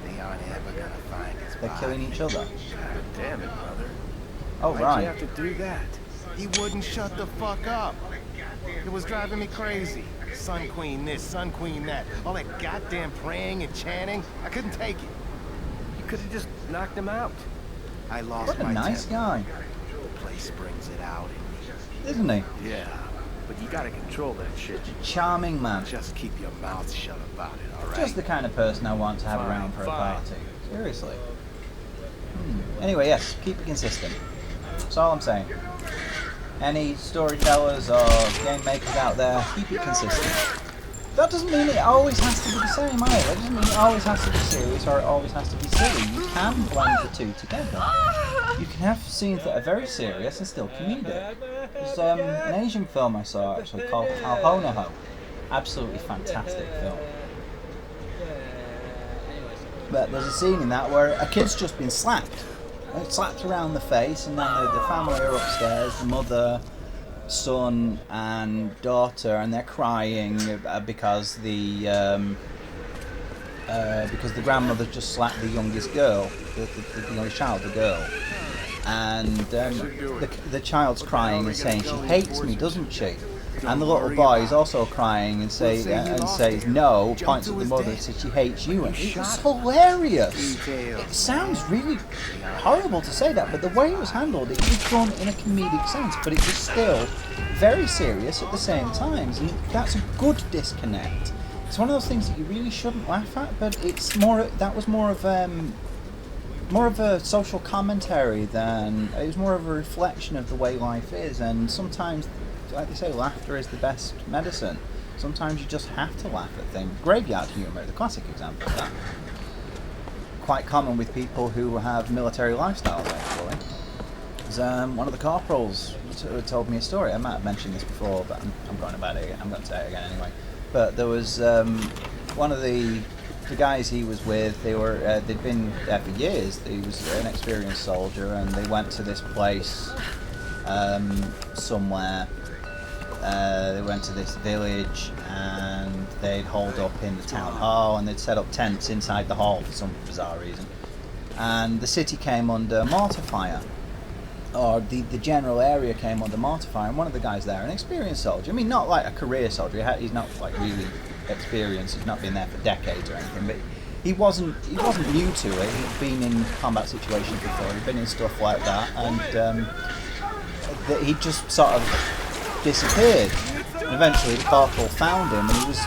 They aren't ever gonna find his body. They're killing each other. God damn it, brother. Oh, Why'd right. you have to do that? He wouldn't shut the fuck up. It was driving me crazy. Sun Queen this, Sun Queen that. All that goddamn praying and chanting. I couldn't take it. You could have just knocked him out. I lost What a my nice temper. guy, The place brings it out in me. isn't he? Yeah, but you gotta control that shit. Charming man. Just keep your mouth shut about it, alright? Just the kind of person I want to have Fine, around for a fine. party. Seriously. Anyway, yes, keep it consistent. That's all I'm saying. Any storytellers or game makers out there, keep it consistent. That doesn't mean it always has to be the same either. It doesn't mean it always has to be serious or it always has to be silly. You can blend the two together. You can have scenes that are very serious and still comedic. There's an Asian film I saw actually called Honoho. Absolutely fantastic film. But there's a scene in that where a kid's just been slapped. They're slapped around the face, and then the family are upstairs, the mother, son and daughter, and they're crying because the grandmother just slapped the youngest girl, the youngest child, the girl. And the child's crying and saying she hates me, doesn't she? And the little boy is also crying and says no, points at the mother and says she hates you. And it's hilarious. It sounds really horrible to say that, but the way it was handled, it was done in a comedic sense, but it was still very serious at the same time. And that's a good disconnect. It's one of those things that you really shouldn't laugh at, but it's that was more of a social commentary than it was more of a reflection of the way life is. And sometimes, like they say, laughter is the best medicine. Sometimes you just have to laugh at things. Graveyard humour, the classic example of that. Quite common with people who have military lifestyles, actually. There's, one of the corporals told me a story. I might have mentioned this before, but I'm going about it again. I'm going to say it again anyway. But there was one of the guys he was with. They'd been there for years. He was an experienced soldier, and they went to this place somewhere. They went to this village, and they'd holed up in the town hall, and they'd set up tents inside the hall for some bizarre reason. And the city came under mortar fire, or the general area came under mortar fire. And one of the guys there, an experienced soldier, I mean, not like a career soldier, he's not like really experienced, he's not been there for decades or anything, but he wasn't new to it. He'd been in combat situations before, he'd been in stuff like that, and he just sort of disappeared. And eventually the corporal found him, and he was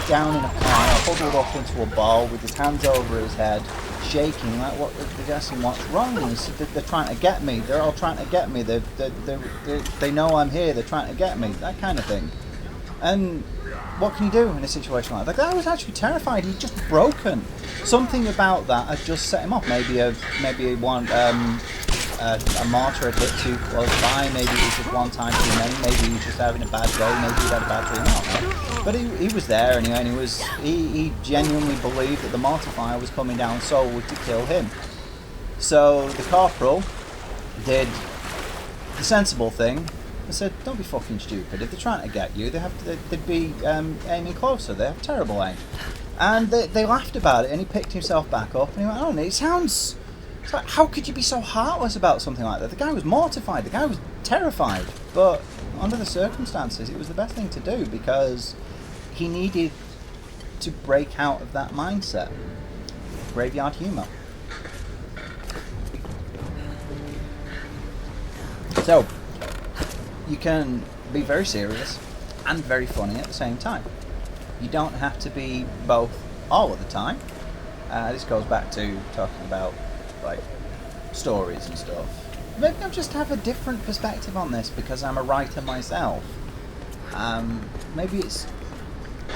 down in a corner, huddled up into a ball with his hands over his head, shaking, like what they're asking what's wrong. And he said, they're trying to get me, they're all trying to get me, they know I'm here, they're trying to get me, that kind of thing. And what can you do in a situation like that? The guy was actually terrified. He'd just broken. Something about that had just set him off. Maybe a mortar had hit too close by. Maybe it was just one time too many. Maybe he was just having a bad day. Maybe he had a bad dream. I don't know. But he was there anyway, and he genuinely believed that the mortar fire was coming down solely to kill him. So the corporal did the sensible thing. I said, don't be fucking stupid. If they're trying to get you, they'd be aiming closer. They have terrible aim. And they laughed about it, and he picked himself back up, and he went, oh, it's like, how could you be so heartless about something like that? The guy was mortified. The guy was terrified. But under the circumstances, it was the best thing to do, because he needed to break out of that mindset. Graveyard humour. So, you can be very serious and very funny at the same time. You don't have to be both all of the time. This goes back to talking about like stories and stuff. Maybe I just have a different perspective on this because I'm a writer myself. Maybe it's...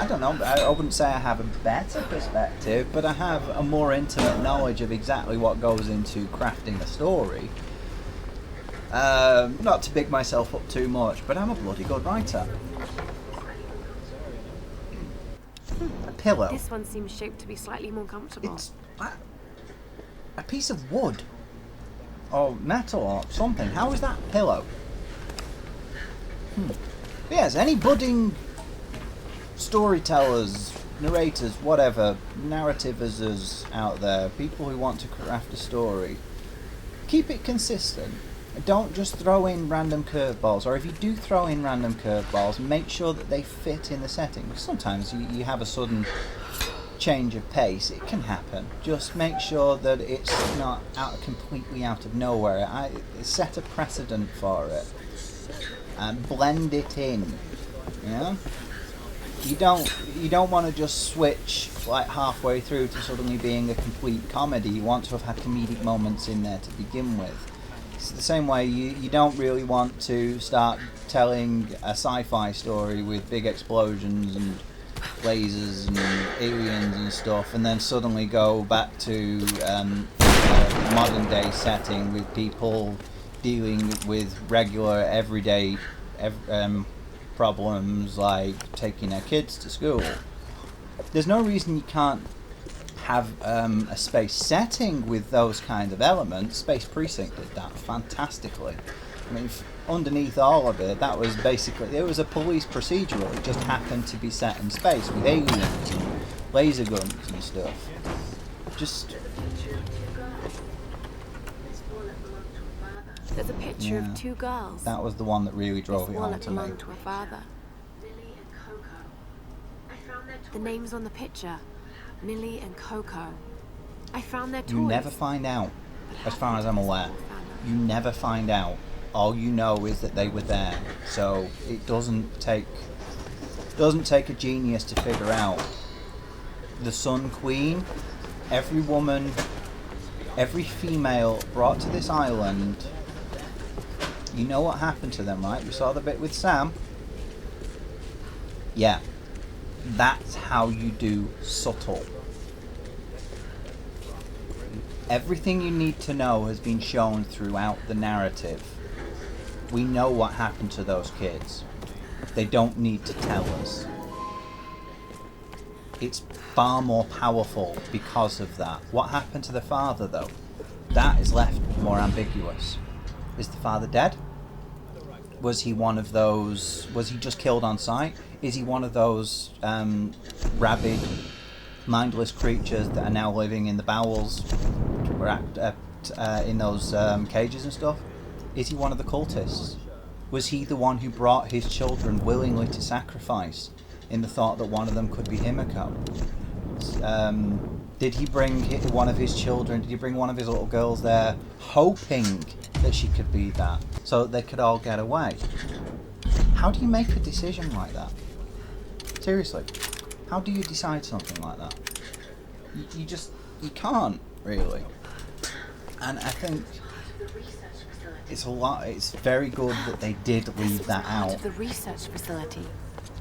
I don't know, I wouldn't say I have a better perspective, but I have a more intimate knowledge of exactly what goes into crafting a story. Not to big myself up too much, but I'm a bloody good writer. A pillow. This one seems shaped to be slightly more comfortable. It's a piece of wood. Or metal or something. How is that a pillow? Yes, any budding storytellers, narrators, whatever, narrativers out there, people who want to craft a story, keep it consistent. Don't just throw in random curveballs, or if you do throw in random curveballs, make sure that they fit in the setting. Because sometimes you have a sudden change of pace, it can happen. Just make sure that it's not completely out of nowhere. Set a precedent for it and blend it in. Yeah. You don't want to just switch like halfway through to suddenly being a complete comedy. You want to have had comedic moments in there to begin with. It's the same way you don't really want to start telling a sci-fi story with big explosions and lasers and aliens and stuff, and then suddenly go back to a modern day setting with people dealing with regular everyday problems like taking their kids to school. There's no reason you can't have a space setting with those kind of elements. Space Precinct did that fantastically. I mean, underneath all of it, that was basically, it was a police procedural. It just happened to be set in space with aliens and laser guns and stuff. Just... There's a picture of two girls. That was the one that really drove This it home wallet to me. belonged to her father. The names on the picture, Millie and Coco. I found their toys. You never find out, as far as I'm aware. You never find out. All you know is that they were there. So it doesn't take a genius to figure out. The Sun Queen, every woman, every female brought to this island, you know what happened to them, right? You saw the bit with Sam. Yeah. That's how you do subtle. Everything you need to know has been shown throughout the narrative. We know what happened to those kids. They don't need to tell us. It's far more powerful because of that. What happened to the father, though? That is left more ambiguous. Is the father dead? Was he one of those... Was he just killed on sight? Is he one of those rabid, mindless creatures that are now living in the bowels, in those cages and stuff? Is he one of the cultists? Was he the one who brought his children willingly to sacrifice in the thought that one of them could be Himiko? Did he bring one of his children, did he bring one of his little girls there hoping that she could be that, so that they could all get away? How do you make a decision like that? Seriously, how do you decide something like that? You can't, really. And I think it's very good that they did leave that out. The research facility.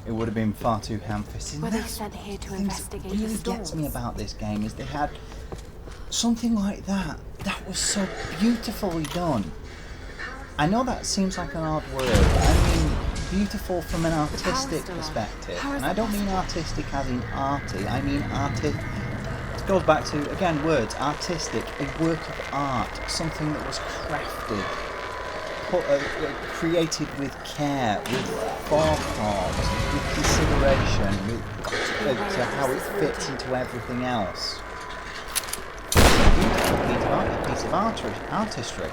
It would have been far too ham-fisted. Were they sent here to investigate the really storms? gets me about this game is they had something like that. That was so beautifully done. I know that seems like an odd word, but I mean beautiful from an artistic perspective. And I don't mean artistic as in arty. I mean artistic. It goes back to, again, words. Artistic, a work of art, something that was crafted, created with care, with forethought, with consideration, with to how it fits into everything else. A piece of artistry.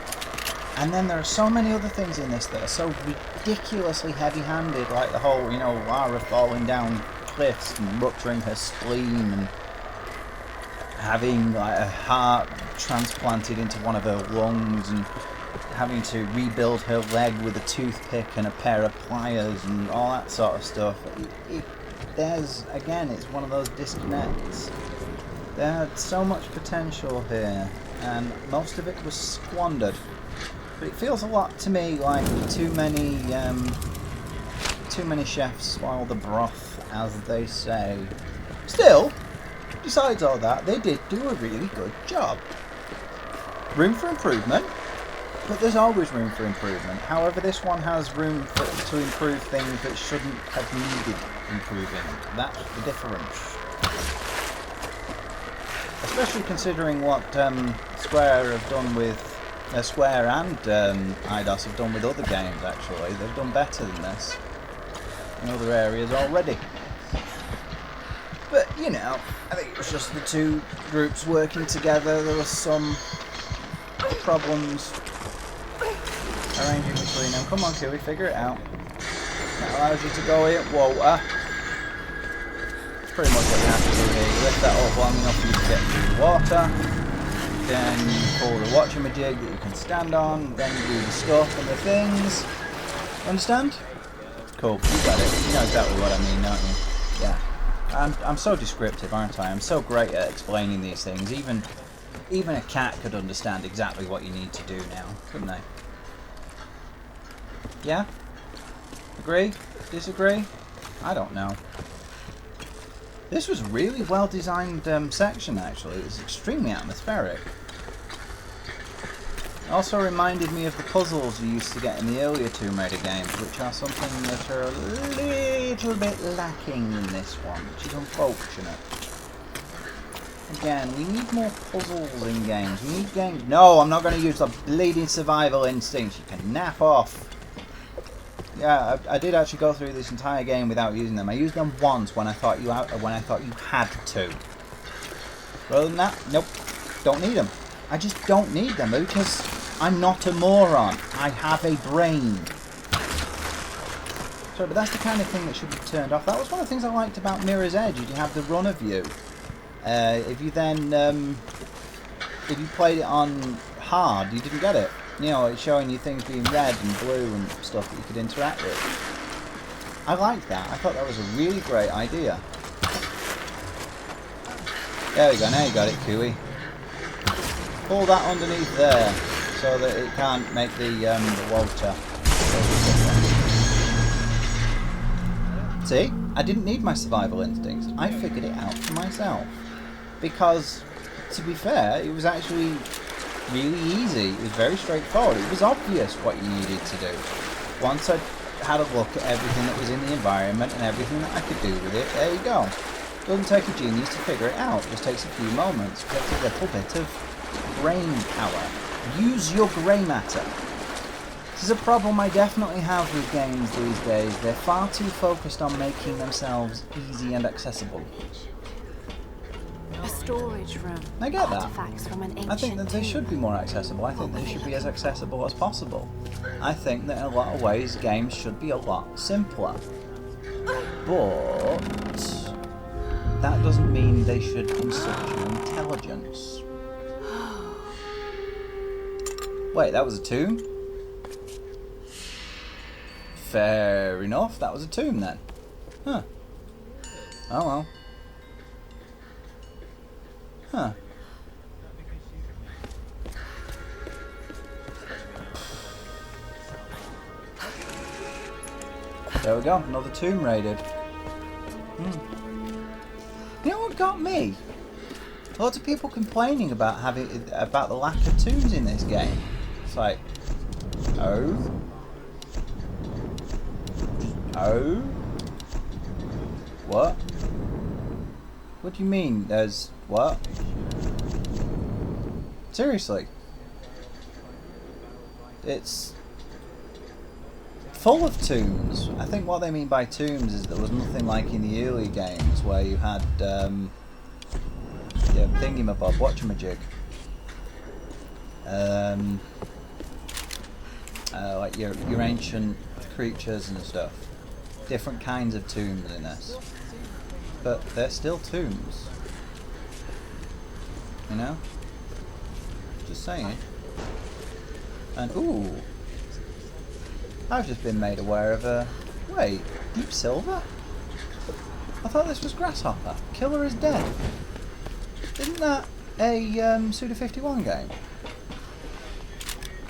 And then there are so many other things in this that are so ridiculously heavy-handed, like the whole, Lara falling down cliffs and rupturing her spleen and having like a heart transplanted into one of her lungs and having to rebuild her leg with a toothpick and a pair of pliers and all that sort of stuff. It's one of those disconnects. There had so much potential here, and most of it was squandered. But it feels a lot to me like too many too many chefs swallow the broth, as they say. Still, besides all that, they did do a really good job. Room for improvement, but there's always room for improvement. However, this one has room to improve things that shouldn't have needed improving. That's the difference. Especially considering what Square have done with Square and Eidos have done with other games. Actually, they've done better than this in other areas already. But you know, I think it was just the two groups working together. There was some problems arranging between them. Come on, Kiwi, figure it out. That allows you to go in water. It's pretty much what you have to do here. You lift that up long enough for you to get through the water. Then you pull the watchamajig that you can stand on. Then you do the stuff and the things. Understand? Cool, you got it. You know exactly what I mean, don't you? Yeah. I'm so descriptive, aren't I? I'm so great at explaining these things. Even a cat could understand exactly what you need to do now, couldn't they? Yeah? Agree? Disagree? I don't know. This was a really well designed section, actually. It was extremely atmospheric. It also reminded me of the puzzles you used to get in the earlier Tomb Raider games, which are something that are a little bit lacking in this one, which is unfortunate. Again, we need more puzzles in games. We need games... No, I'm not going to use the bleeding survival instincts. You can nap off. Yeah, I did actually go through this entire game without using them. I used them once when I thought you had to. Rather than that, nope, don't need them. I just don't need them because I'm not a moron. I have a brain. Sorry, but that's the kind of thing that should be turned off. That was one of the things I liked about Mirror's Edge. You have the runner view. If you then, if you played it on hard, you didn't get it. You know, it's showing you things being red and blue and stuff that you could interact with. I liked that. I thought that was a really great idea. There we go. Now you got it, Kiwi. Pull that underneath there so that it can't make the water. See? I didn't need my survival instincts. I figured it out for myself. Because, to be fair, it was actually really easy. It was very straightforward. It was obvious what you needed to do. Once I had a look at everything that was in the environment and everything that I could do with it, there you go. It doesn't take a genius to figure it out. It just takes a few moments. It takes a little bit of brain power. Use your grey matter. This is a problem I definitely have with games these days. They're far too focused on making themselves easy and accessible. A storage room. I get that. Artifacts from an ancient I think that they should be more accessible. I think they should be as accessible as possible. I think that in a lot of ways games should be a lot simpler. But that doesn't mean they should insult your intelligence. Wait, that was a tomb? Fair enough, that was a tomb then. Huh. Oh well. Huh. There we go, another tomb raided. You know what got me? Lots of people complaining about the lack of tombs in this game. It's like, oh? Oh? What? What do you mean there's what? Seriously. It's full of tombs. I think what they mean by tombs is there was nothing like in the early games where you had thingamabob, watchamajig. Like your ancient creatures and stuff. Different kinds of tombs in this. But they're still tombs. You know? Just saying. And ooh, I've just been made aware of a... Wait, Deep Silver? I thought this was Grasshopper. Killer is Dead. Isn't that a Suda51 game?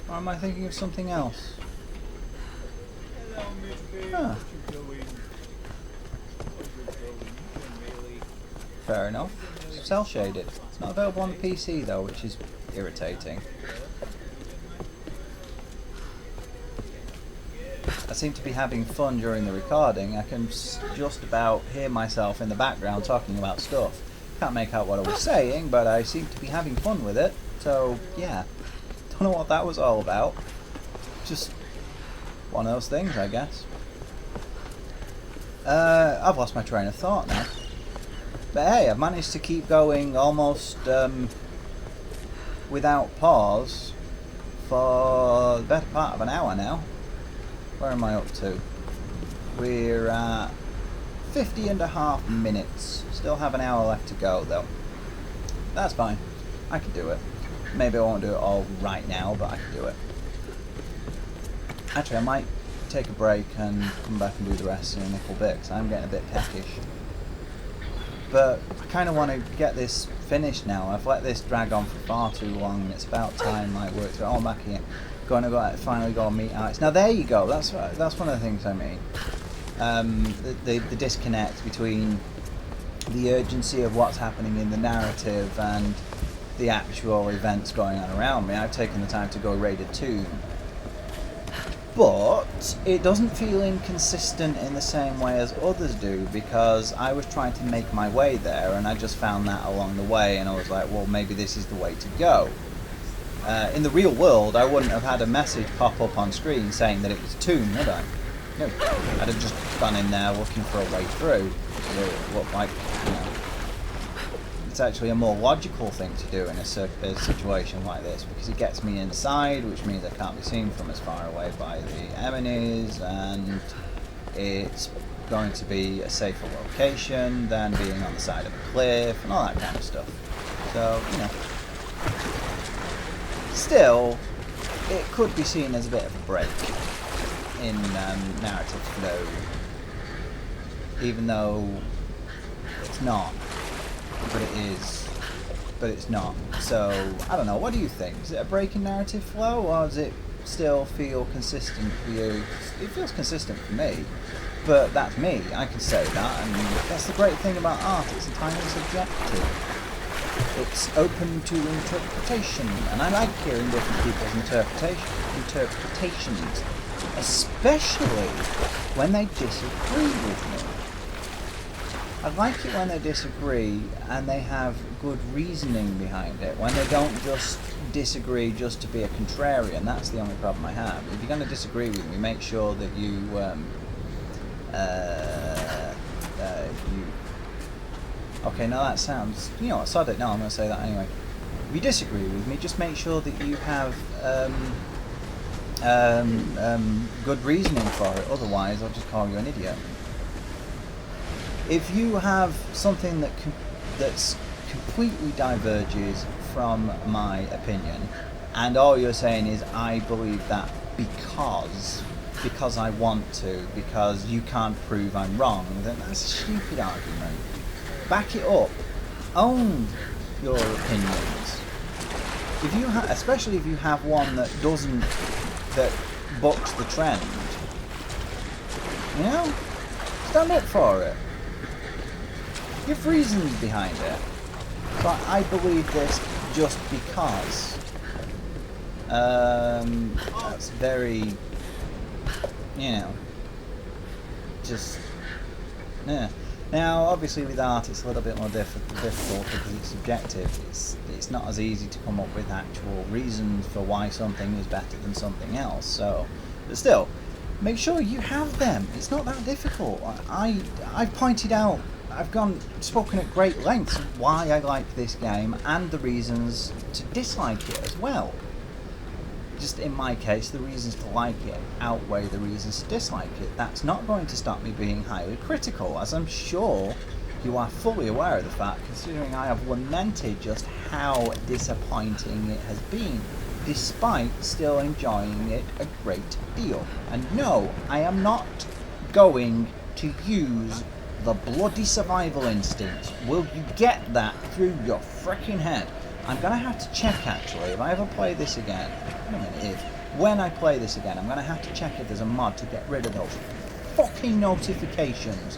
Or am I thinking of something else? Huh. fair enough. Cell shaded. It's not available on the PC though, which is irritating. I seem to be having fun during the recording. I can just about hear myself in the background talking about stuff. Can't make out what I was saying, but I seem to be having fun with it. So, yeah. Don't know what that was all about. Just one of those things, I guess. I've lost my train of thought now. But hey, I've managed to keep going almost without pause for the better part of an hour now. Where am I up to? We're at 50.5 minutes. Still have an hour left to go though. That's fine. I can do it. Maybe I won't do it all right now, but I can do it. Actually, I might take a break and come back and do the rest in a little bit, because I'm getting a bit peckish. But I kind of want to get this finished now. I've let this drag on for far too long, and it's about time I work through it. Oh, I'm back here. Going to go finally go and meet Alex. Now there you go. That's one of the things I mean. The disconnect between the urgency of what's happening in the narrative and the actual events going on around me. I've taken the time to go raid a tomb, but it doesn't feel inconsistent in the same way as others do, because I was trying to make my way there and I just found that along the way, and I was like, well, maybe this is the way to go. In the real world, I wouldn't have had a message pop up on screen saying that it was a tomb, would I? No. I'd have just gone in there looking for a way through. It looked like, you know, it's actually a more logical thing to do in a situation like this, because it gets me inside, which means I can't be seen from as far away by the enemies, and it's going to be a safer location than being on the side of a cliff and all that kind of stuff. So, you know. Still, it could be seen as a bit of a break in narrative flow, even though it's not, but it is, but it's not. So, I don't know, what do you think? Is it a break in narrative flow, or does it still feel consistent for you? It feels consistent for me, but that's me, I can say that, and that's the great thing about art, it's entirely subjective. It's open to interpretation, and I like hearing different people's interpretations, especially when they disagree with me. I like it when they disagree and they have good reasoning behind it, when they don't just disagree just to be a contrarian. That's the only problem I have. If you're going to disagree with me, make sure that you okay, now that sounds, you know what, sod it, no, I'm going to say that anyway. If you disagree with me, just make sure that you have good reasoning for it, otherwise I'll just call you an idiot. If you have something that's completely diverges from my opinion, and all you're saying is, I believe that because I want to, because you can't prove I'm wrong, then that's a stupid argument. Back it up. Own your opinions. If you especially if you have one that bucks the trend, you know, stand up for it. Give reasons behind it. But I believe this just because. That's very, you know, just, yeah. Now, obviously with art it's a little bit more difficult because it's subjective. It's not as easy to come up with actual reasons for why something is better than something else. So, but still, make sure you have them. It's not that difficult. I've pointed out, I've spoken at great lengths of why I like this game and the reasons to dislike it as well. Just in my case, the reasons to like it outweigh the reasons to dislike it. That's not going to stop me being highly critical, as I'm sure you are fully aware of the fact, considering I have lamented just how disappointing it has been, despite still enjoying it a great deal. And no, I am not going to use the bloody survival instinct. Will you get that through your freaking head? I'm going to have to check, actually, if I ever play this again. When I play this again, I'm going to have to check if there's a mod to get rid of those fucking notifications.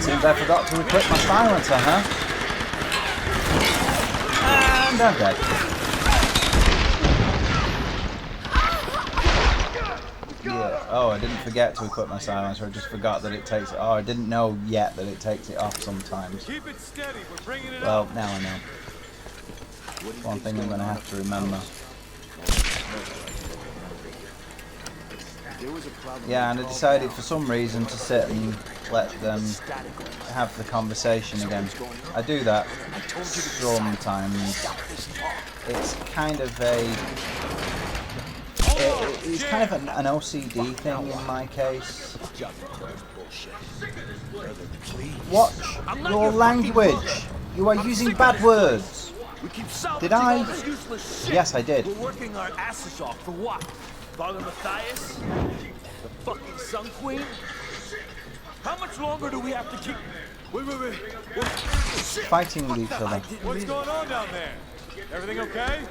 Seems I forgot to equip my silencer, huh? And I'm dead. Yeah. Oh, I didn't forget to equip my silencer. I just forgot that it takes it. Oh, I didn't know yet that it takes it off sometimes. Keep it steady. We're bringing it Well, up. now I know. One thing I'm going to have to remember. Yeah, and I decided for some reason to sit and let them have the conversation again. I do that sometimes. It's kind of it's kind of an OCD thing in my case. Watch your language. You are using bad words. Did I? Yes, I did. We're working our asses off for what? Father Matthias? The fucking Sun Queen? How much longer do we have to keep... Wait. Fighting with each other. What's going on down there? Everything okay?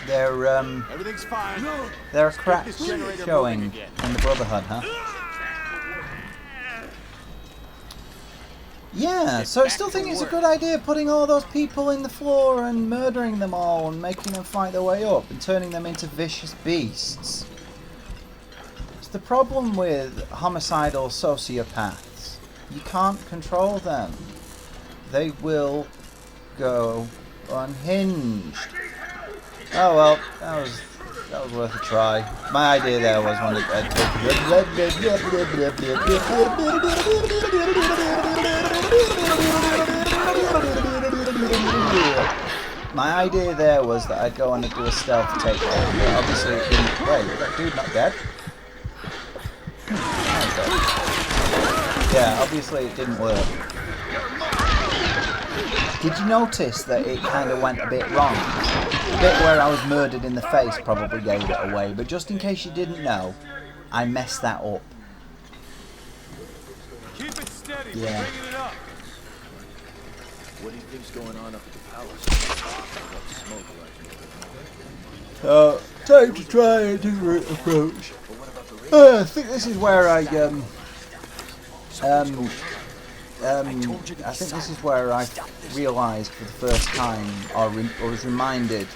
Everything's fine. There are cracks showing in the Brotherhood, huh? Yeah, so I still think it's a good idea putting all those people in the floor and murdering them all and making them fight their way up and turning them into vicious beasts. It's the problem with homicidal sociopaths. You can't control them. They will go unhinged. Oh well, that was worth a try. My idea there was when my idea there was that I'd go on and do a stealth takedown, but obviously it didn't. Wait, is that dude not dead? Yeah, obviously it didn't work. Did you notice that it kind of went a bit wrong? The bit where I was murdered in the face probably gave it away, but just in case you didn't know, I messed that up. Keep it steady. Yeah. We're bringing it up. What do you think's going on up at the palace? Time to try a different approach. I think this is where I think this is where I realised for the first time, or was reminded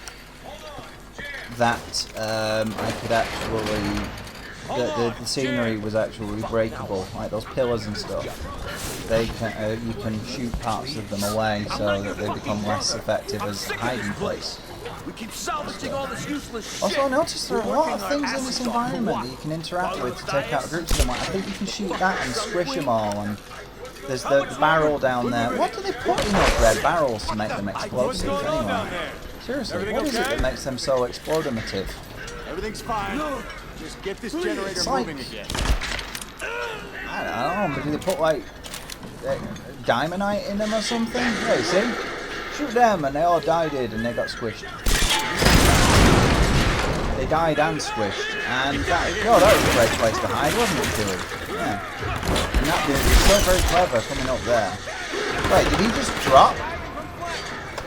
that I could actually, the scenery was actually breakable, like those pillars and stuff. They can, you can shoot parts of them away so that they become less effective as a hiding place. We keep salvaging all this useless shit. Also, I noticed there are a lot of things in this environment that you can interact with to take out groups of them. Like, I think you can shoot that and squish them all, and there's the barrel down there. What do they put in those red barrels to make them explosive anyway? Seriously, what is it that makes them so explodomative? Everything's fine. Just get this generator moving again. I don't know, but do they put like diamondite in them or something? Yeah, you see? Shoot them and they all died and they got squished. They died and squished, and that was a great place to hide, wasn't it, Billy? Yeah. And that dude was so very clever coming up there. Wait, did he just drop?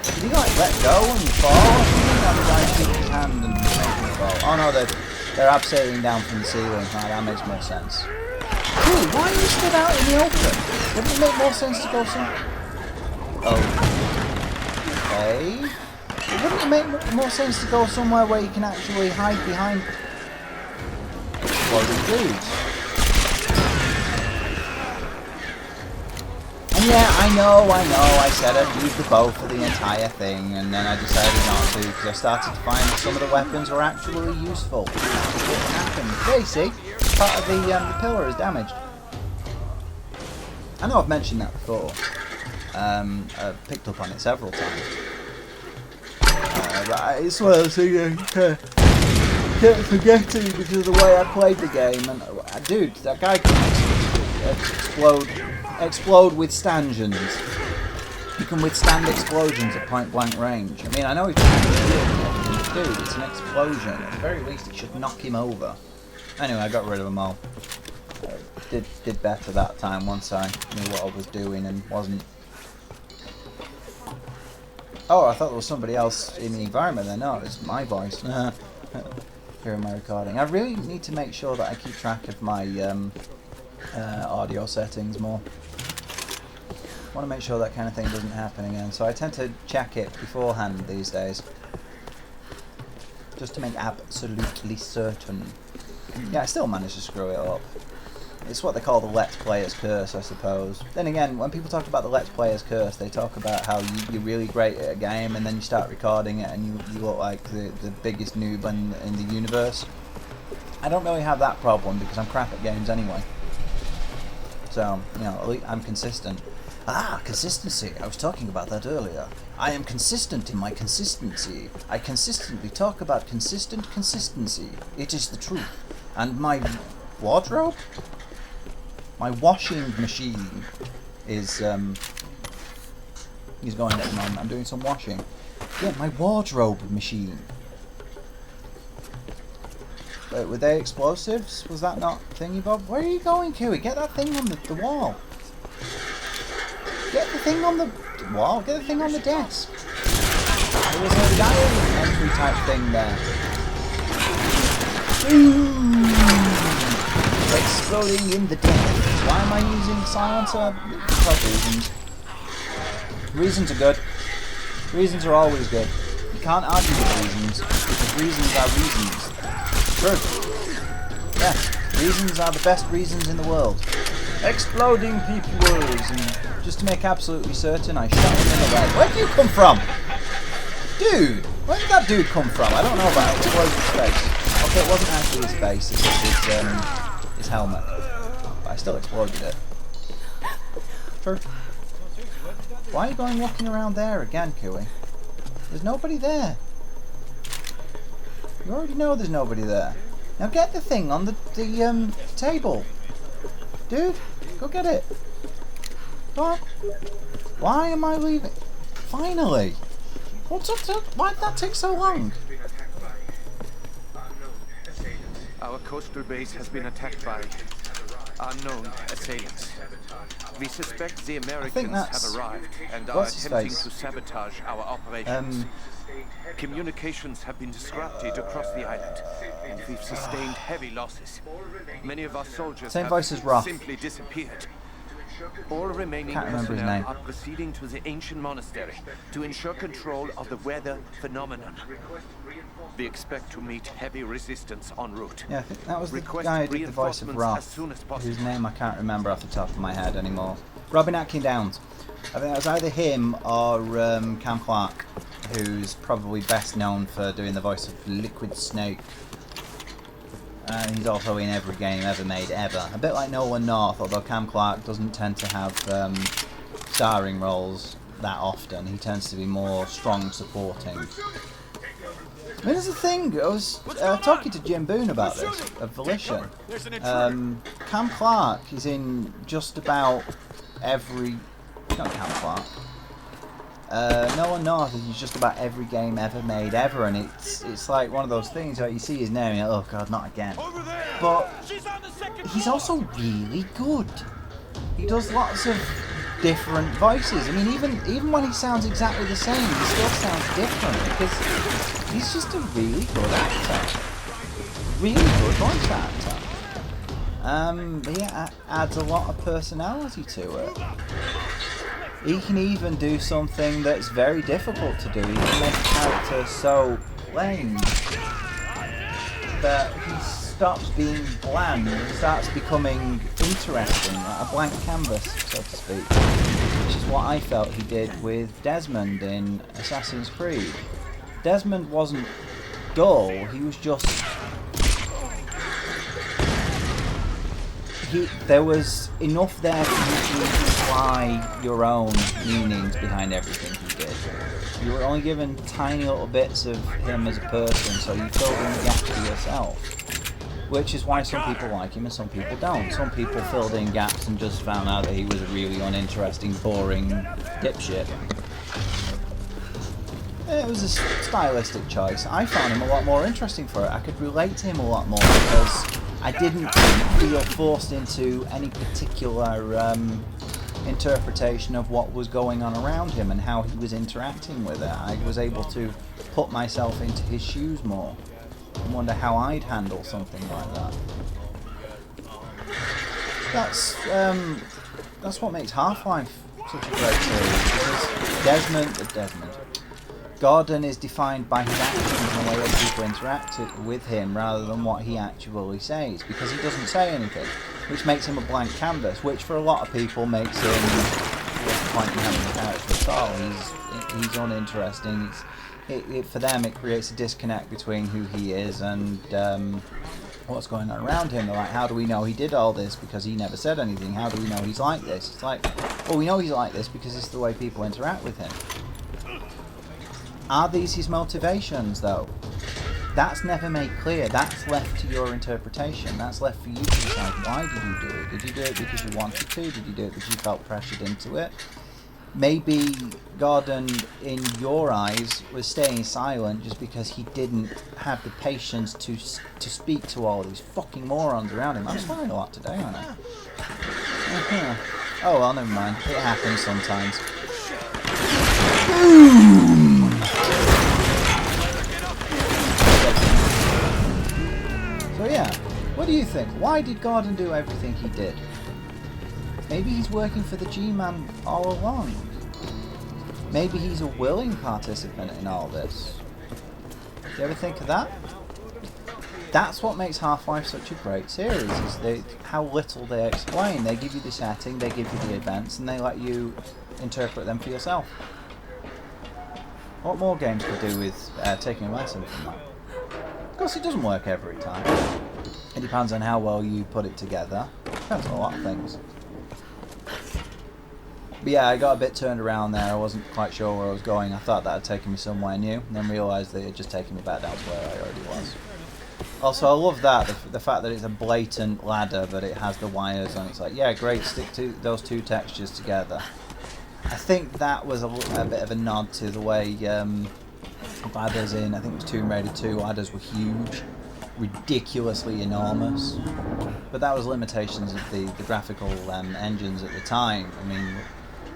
Did he like let go and fall? I think that was like keep his hand and make him fall. Oh no, they're abseiling down from the ceiling. Right, that makes more sense. Dude, why are you stood out in the open? Wouldn't it make more sense to go somewhere? Okay. Wouldn't it make more sense to go somewhere where you can actually hide behind exploding dudes? And yeah, I know, I said I'd use the bow for the entire thing, and then I decided not to, because I started to find that some of the weapons were actually useful. What happened? Okay, see? Part of the pillar is damaged. I know I've mentioned that before. I've picked up on it several times. But it's one of those things I kept forgetting because of the way I played the game. And dude, that guy can explode with stanchions. You can withstand explosions at point blank range. I mean, I know he's trying to kill me, dude, it's an explosion. At the very least, it should knock him over. Anyway, I got rid of them all. Did better that time once I knew what I was doing and wasn't. Oh, I thought there was somebody else in the environment there. No, it's my voice. Here in my recording. I really need to make sure that I keep track of my audio settings more. Want to make sure that kind of thing doesn't happen again. So I tend to check it beforehand these days. Just to make absolutely certain. Yeah, I still managed to screw it up. It's what they call the Let's Player's Curse, I suppose. Then again, when people talk about the Let's Player's Curse, they talk about how you're really great at a game and then you start recording it and you look like the biggest noob in the universe. I don't really have that problem because I'm crap at games anyway. So, you know, at least I'm consistent. Ah, consistency. I was talking about that earlier. I am consistent in my consistency. I consistently talk about consistent consistency. It is the truth. And my wardrobe? My washing machine is going at the moment. I'm doing some washing. Yeah, my wardrobe machine. Wait, were they explosives? Was that not thingy bob? Where are you going, Kiwi? Get that thing on the wall. Get the thing on the wall. Get the thing on the desk. There was a diary entry type thing there. Ooh. Exploding in the desk. Why am I using silencer? Because reasons. Reasons are good. Reasons are always good. You can't argue with reasons, because reasons are reasons. True. Yes, reasons are the best reasons in the world. Exploding peoples, and just to make absolutely certain, I shot him in the leg. Where did you come from? Dude! Where did that dude come from? I don't know about it. Exploded his face. Okay, it wasn't actually his face, it's just his helmet. But I still exploded it. True. Why are you going walking around there again, Kiwi? There's nobody there. You already know there's nobody there. Now get the thing on the table. Dude, go get it. Go on. Why am I leaving? Finally. Why did that take so long? Our coastal base has been attacked by unknown assailants. We suspect the Americans have arrived and are attempting to sabotage our operations. Communications have been disrupted across the island, and we've sustained heavy losses. Many of our soldiers have simply disappeared. All remaining personnel are proceeding to the ancient monastery to ensure control of the weather phenomenon. We expect to meet heavy resistance en route. Yeah, I think that was the guy who did the voice of Roth, whose name I can't remember off the top of my head anymore. Robin Atkin Downs. I think that was either him or Cam Clark, who's probably best known for doing the voice of Liquid Snake. And he's also in every game ever made ever. A bit like Nolan North, although Cam Clark doesn't tend to have starring roles that often. He tends to be more strong supporting. I mean, there's the thing, I was talking to Jim Boone about this, of Volition. Cam Clark is in just about every... Not Cam Clark. Nolan North is in just about every game ever made ever, and it's like one of those things where you see his name and you're like, oh god, not again. But he's also really good. He does lots of different voices. I mean, even when he sounds exactly the same, he still sounds different because he's just a really good actor. Really good voice actor. He adds a lot of personality to it. He can even do something that's very difficult to do. He can make a character so lame that he stops being bland and starts becoming interesting, like a blank canvas, so to speak. Which is what I felt he did with Desmond in Assassin's Creed. Desmond wasn't dull, he was just... there was enough there for you to apply your own meanings behind everything he did. You were only given tiny little bits of him as a person, so you filled in the gaps for yourself. Which is why some people like him and some people don't. Some people filled in gaps and just found out that he was a really uninteresting, boring dipshit. It was a stylistic choice. I found him a lot more interesting for it. I could relate to him a lot more because I didn't feel forced into any particular interpretation of what was going on around him and how he was interacting with it. I was able to put myself into his shoes more and wonder how I'd handle something like that. That's what makes Half-Life such a great series because Desmond. Gordon is defined by his actions and the way that people interact with him rather than what he actually says, because he doesn't say anything, which makes him a blank canvas, which for a lot of people makes him, what's the point in having a character at all? He's uninteresting. For them it creates a disconnect between who he is and what's going on around him. They're like, how do we know he did all this because he never said anything? How do we know he's like this? It's like, well, we know he's like this because it's the way people interact with him. Are these his motivations, though? That's never made clear. That's left to your interpretation. That's left for you to decide. Why did you do it? Did you do it because you wanted to? Did you do it because you felt pressured into it? Maybe Gordon, in your eyes, was staying silent just because he didn't have the patience to speak to all these fucking morons around him. I'm swearing a lot today, aren't I? Oh well, never mind. It happens sometimes. So yeah, what do you think? Why did Gordon do everything he did? Maybe he's working for the G-Man all along. Maybe he's a willing participant in all this. Do you ever think of that? That's what makes Half-Life such a great series, is how little they explain. They give you the setting, they give you the events, and they let you interpret them for yourself. What more games could do with taking a lesson from that? Of course, it doesn't work every time. It depends on how well you put it together. It depends on a lot of things. But yeah, I got a bit turned around there. I wasn't quite sure where I was going. I thought that had taken me somewhere new, and then realised that it had just taken me back down to where I already was. Also, I love that, the fact that it's a blatant ladder, but it has the wires on it. It's like, yeah, great, stick those two textures together. I think that was a bit of a nod to the way ladders in, I think it was Tomb Raider 2, ladders were huge, ridiculously enormous. But that was limitations of the graphical engines at the time. I mean,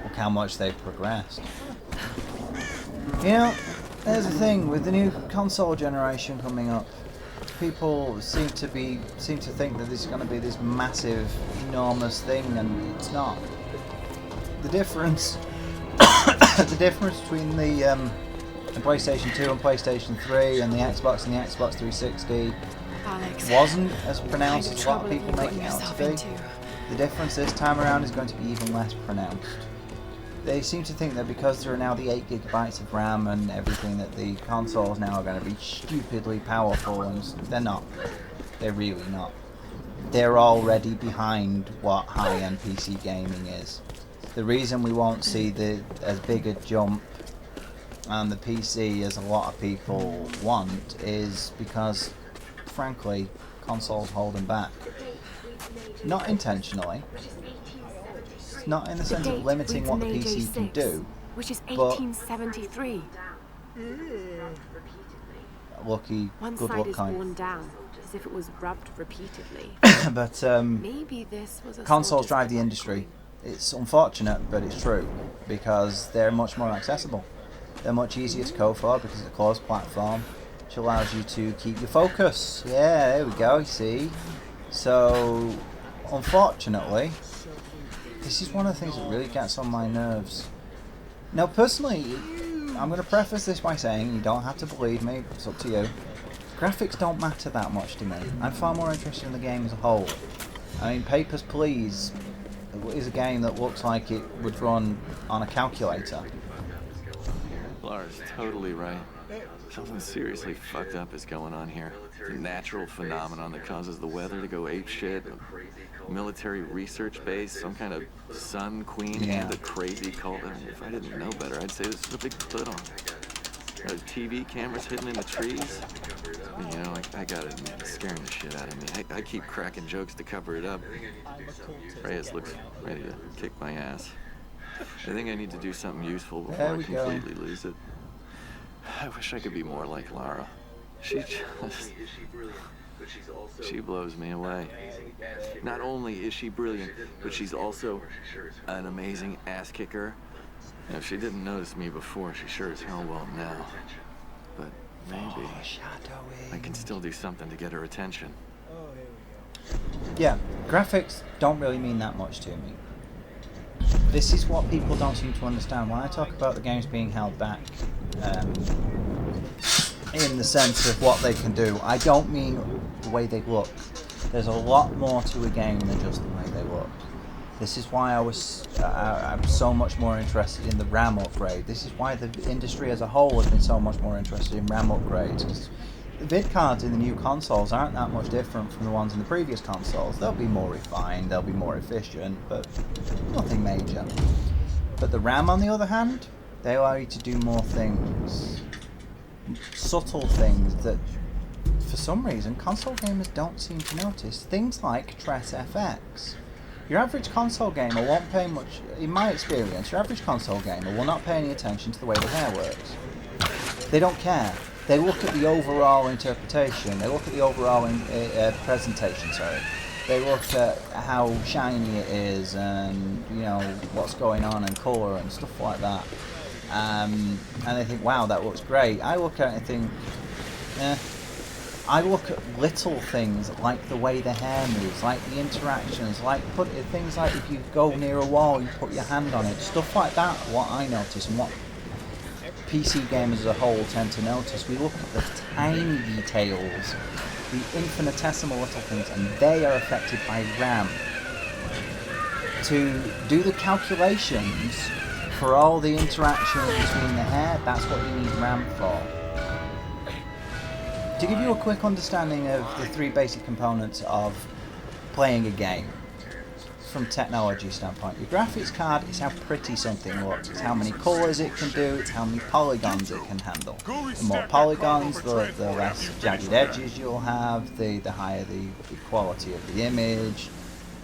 look how much they've progressed. You know, there's the thing, with the new console generation coming up, people seem to think that this is going to be this massive, enormous thing, and it's not. The difference between the PlayStation 2 and PlayStation 3 and the Xbox 360 Alex, wasn't as pronounced as a lot of people make it out to be. The difference this time around is going to be even less pronounced. They seem to think that because there are now the 8 gigabytes of RAM and everything, that the consoles now are going to be stupidly powerful, and they're not. They're really not. They're already behind what high-end PC gaming is. The reason we won't see as big a jump on the PC as a lot of people want is because, frankly, consoles hold them back. Not intentionally. Not in the sense of limiting what the PC can do, which is 1873. Lucky, One good side luck is kind. worn down, as if it was rubbed repeatedly. But Maybe this was a consoles drive the industry. It's unfortunate, but it's true, because they're much more accessible. They're much easier to code for because it's a closed platform, which allows you to keep your focus. Yeah, there we go, you see. So, unfortunately, this is one of the things that really gets on my nerves. Now, personally, I'm going to preface this by saying, you don't have to believe me, it's up to you. Graphics don't matter that much to me. I'm far more interested in the game as a whole. I mean, Papers, Please is a game that looks like it would run on a calculator. Laura's totally right. Something seriously fucked up is going on here. It's a natural phenomenon that causes the weather to go apeshit. A military research base, some kind of sun queen, and a crazy cult. I mean, if I didn't know better, I'd say this is a big put on. TV cameras hidden in the trees. You know, I got it, man. It's scaring the shit out of me. I keep cracking jokes to cover it up. Reyes looks ready to kick my ass. I think I need to do something useful before I completely lose it. I wish I could be more like Lara. She blows me away. Not only is she brilliant, but she's also an amazing ass kicker. You know, if she didn't notice me before, she sure as hell won't now. But maybe I can still do something to get her attention. Yeah, graphics don't really mean that much to me. this is what people don't seem to understand. When I talk about the games being held back, in the sense of what they can do, I don't mean the way they look. There's a lot more to a game than just the way they look. This is why I'm so much more interested in the RAM upgrade. This is why the industry as a whole has been so much more interested in RAM upgrades. Because the vid cards in the new consoles aren't that much different from the ones in the previous consoles. They'll be more refined, they'll be more efficient, but nothing major. But the RAM, on the other hand, they allow you to do more things. Subtle things that, for some reason, console gamers don't seem to notice. Things like Tress FX. Your average console gamer won't pay much, in my experience, your average console gamer will not pay any attention to the way the hair works. They don't care. They look at the overall interpretation, they look at the overall presentation, sorry. They look at how shiny it is and, you know, what's going on and colour and stuff like that. And they think, wow, that looks great. I look at it and think, I look at little things like the way the hair moves, like the interactions, like things like if you go near a wall, you put your hand on it, stuff like that. What I notice and what PC gamers as a whole tend to notice, we look at the tiny details, the infinitesimal little things, and they are affected by RAM. To do the calculations for all the interactions between the hair, that's what you need RAM for. To give you a quick understanding of the three basic components of playing a game, from technology standpoint, your graphics card is how pretty something looks, it's how many colours it can do, it's how many polygons it can handle. The more polygons, the less jagged edges you'll have, the higher the quality of the image,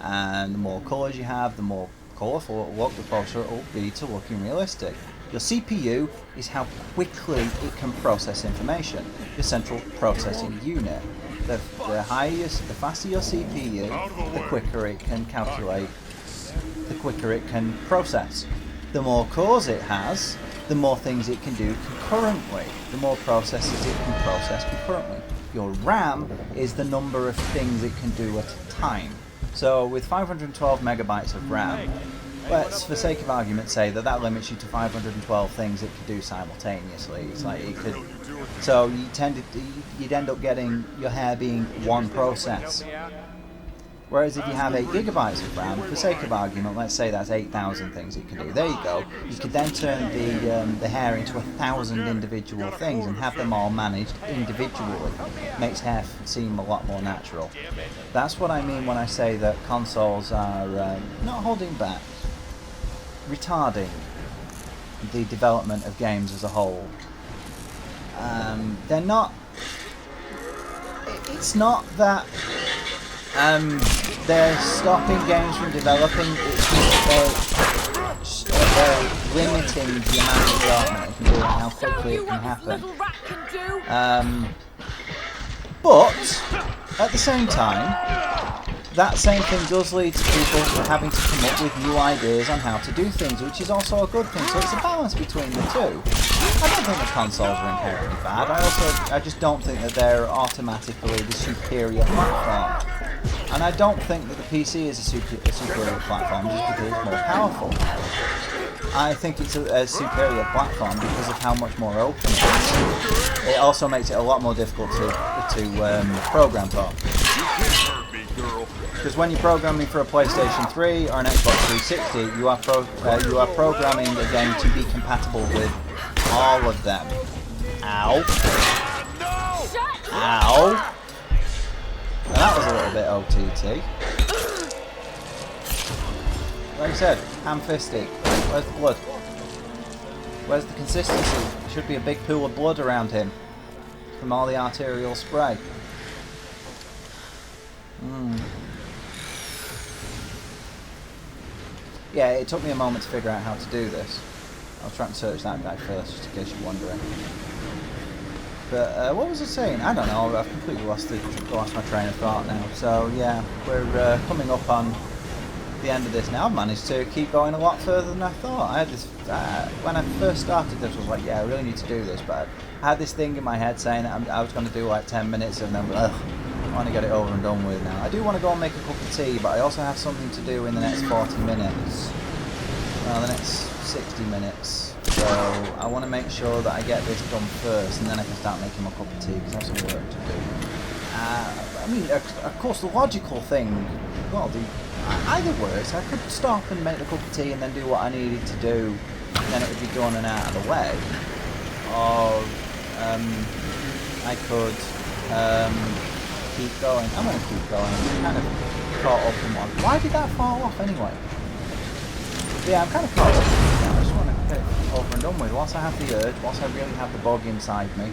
and the more colours you have, the more colourful it will look, the closer it will be to looking realistic. Your CPU is how quickly it can process information, your central processing unit. The faster your CPU, the quicker it can calculate, the quicker it can process. The more cores it has, the more things it can do concurrently, the more processes it can process concurrently. Your RAM is the number of things it can do at a time. So with 512 megabytes of RAM, let's, for sake of argument, say that limits you to 512 things it could do simultaneously. It's like it could. So you'd end up getting your hair being one process. Whereas if you have 8 gigabytes of RAM, for sake of argument, let's say that's 8,000 things it can do. There you go. You could then turn the hair into 1,000 individual things and have them all managed individually. Makes hair seem a lot more natural. That's what I mean when I say that consoles are not holding back, retarding the development of games as a whole. They're not. It's not that they're stopping games from developing. It's just they're limiting the amount of development it can do and how quickly it can happen. But at the same time, that same thing does lead to people having to come up with new ideas on how to do things, which is also a good thing. So it's a balance between the two. I don't think that consoles are inherently bad. I just don't think that they're automatically the superior platform. And I don't think that the PC is a superior platform just because it's more powerful. I think it's a superior platform because of how much more open it is. It also makes it a lot more difficult to program for. Because when you're programming for a PlayStation 3 or an Xbox 360, you are programming the game to be compatible with all of them. Ow. Ow. Now that was a little bit OTT. Like I said, ham-fisted. Where's the blood? Where's the consistency? There should be a big pool of blood around him from all the arterial spray. Yeah, it took me a moment to figure out how to do this. I'll try and search that guy first, just in case you're wondering. But what was I saying? I don't know. I've completely lost my train of thought now. So yeah, we're coming up on the end of this now. I've managed to keep going a lot further than I thought. I had this when I first started this, I was like, yeah, I really need to do this, but I had this thing in my head saying I was going to do like 10 minutes and then I want to get it over and done with now. I do want to go and make a cup of tea, but I also have something to do in the next 40 minutes. the next 60 minutes. So I want to make sure that I get this done first, and then I can start making my cup of tea, because I have some work to do. I mean, of course, the logical thing, well, either works. I could stop and make the cup of tea and then do what I needed to do, and then it would be done and out of the way. Or I could keep going. I'm going to keep going. I'm kind of caught up in one. Why did that fall off anyway? But yeah, I'm kind of caught up in it now. I just want to get it over and done with. Once I have the urge, once I really have the bug inside me.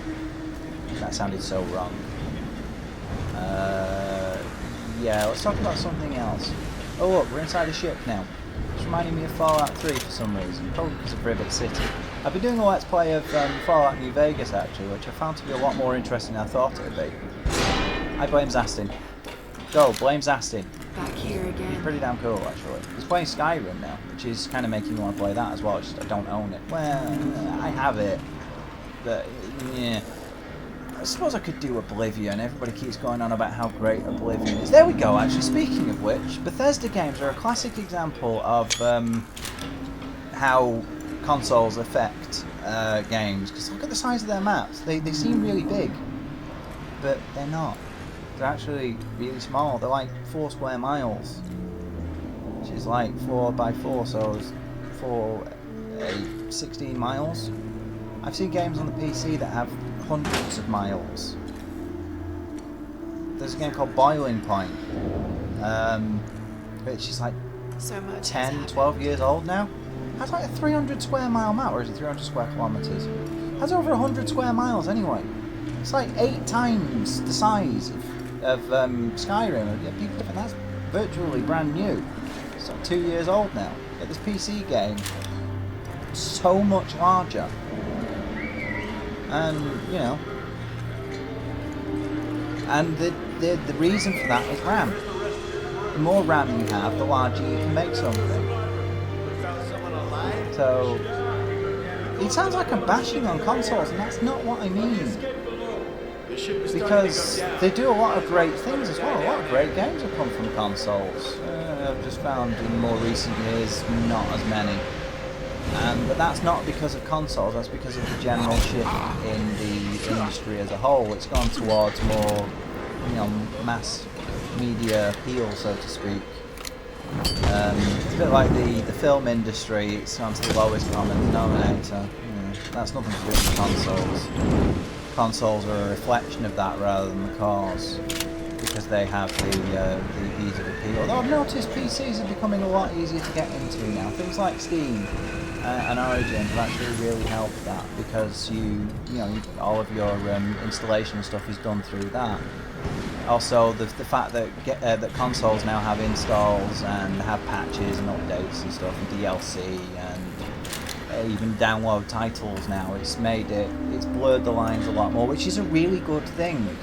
That sounded so wrong. Yeah, let's talk about something else. Oh look, we're inside a ship now. It's reminding me of Fallout 3 for some reason, probably because of Rivet City. I've been doing a Let's Play of Fallout New Vegas actually, which I found to be a lot more interesting than I thought it would be. I blame Zastin. Go, blame Zastin. Back here again. He's pretty damn cool actually. He's playing Skyrim now, which is kind of making me want to play that as well, just I don't own it. Well, I have it, but yeah. I suppose I could do Oblivion. Everybody keeps going on about how great Oblivion is. There we go, actually. Speaking of which, Bethesda games are a classic example of how consoles affect games. Because look at the size of their maps. They seem really big, but they're not. They're actually really small. They're like 4 square miles, which is like 4 by 4, so it's 16 miles. I've seen games on the PC that have hundreds of miles. There's a game called Boiling Point, which is like So much 10, 12 years old now. Has like a 300 square mile map, or is it 300 square kilometers? Has over 100 square miles anyway. It's like 8 times the size of Skyrim. And that's virtually brand new. It's like 2 years old now. Yet this PC game, so much larger. And you know, and the reason for that is RAM. The more RAM you have, the larger you can make something. So it sounds like I'm bashing on consoles, and that's not what I mean. Because they do a lot of great things as well. A lot of great games have come from consoles. I've just found in more recent years, not as many. But that's not because of consoles, that's because of the general shift in the industry as a whole. It's gone towards more, you know, mass media appeal, so to speak. It's a bit like the film industry, it's gone to the lowest common denominator. That's nothing to do with consoles. Consoles are a reflection of that rather than the cause, because they have the ease of appeal. Although I've noticed PCs are becoming a lot easier to get into now. Things like Steam and Origin have actually really helped that, because you know all of your installation stuff is done through that. Also, the fact that that consoles now have installs and have patches and updates and stuff, and DLC and even download titles now, it's blurred the lines a lot more, which is a really good thing.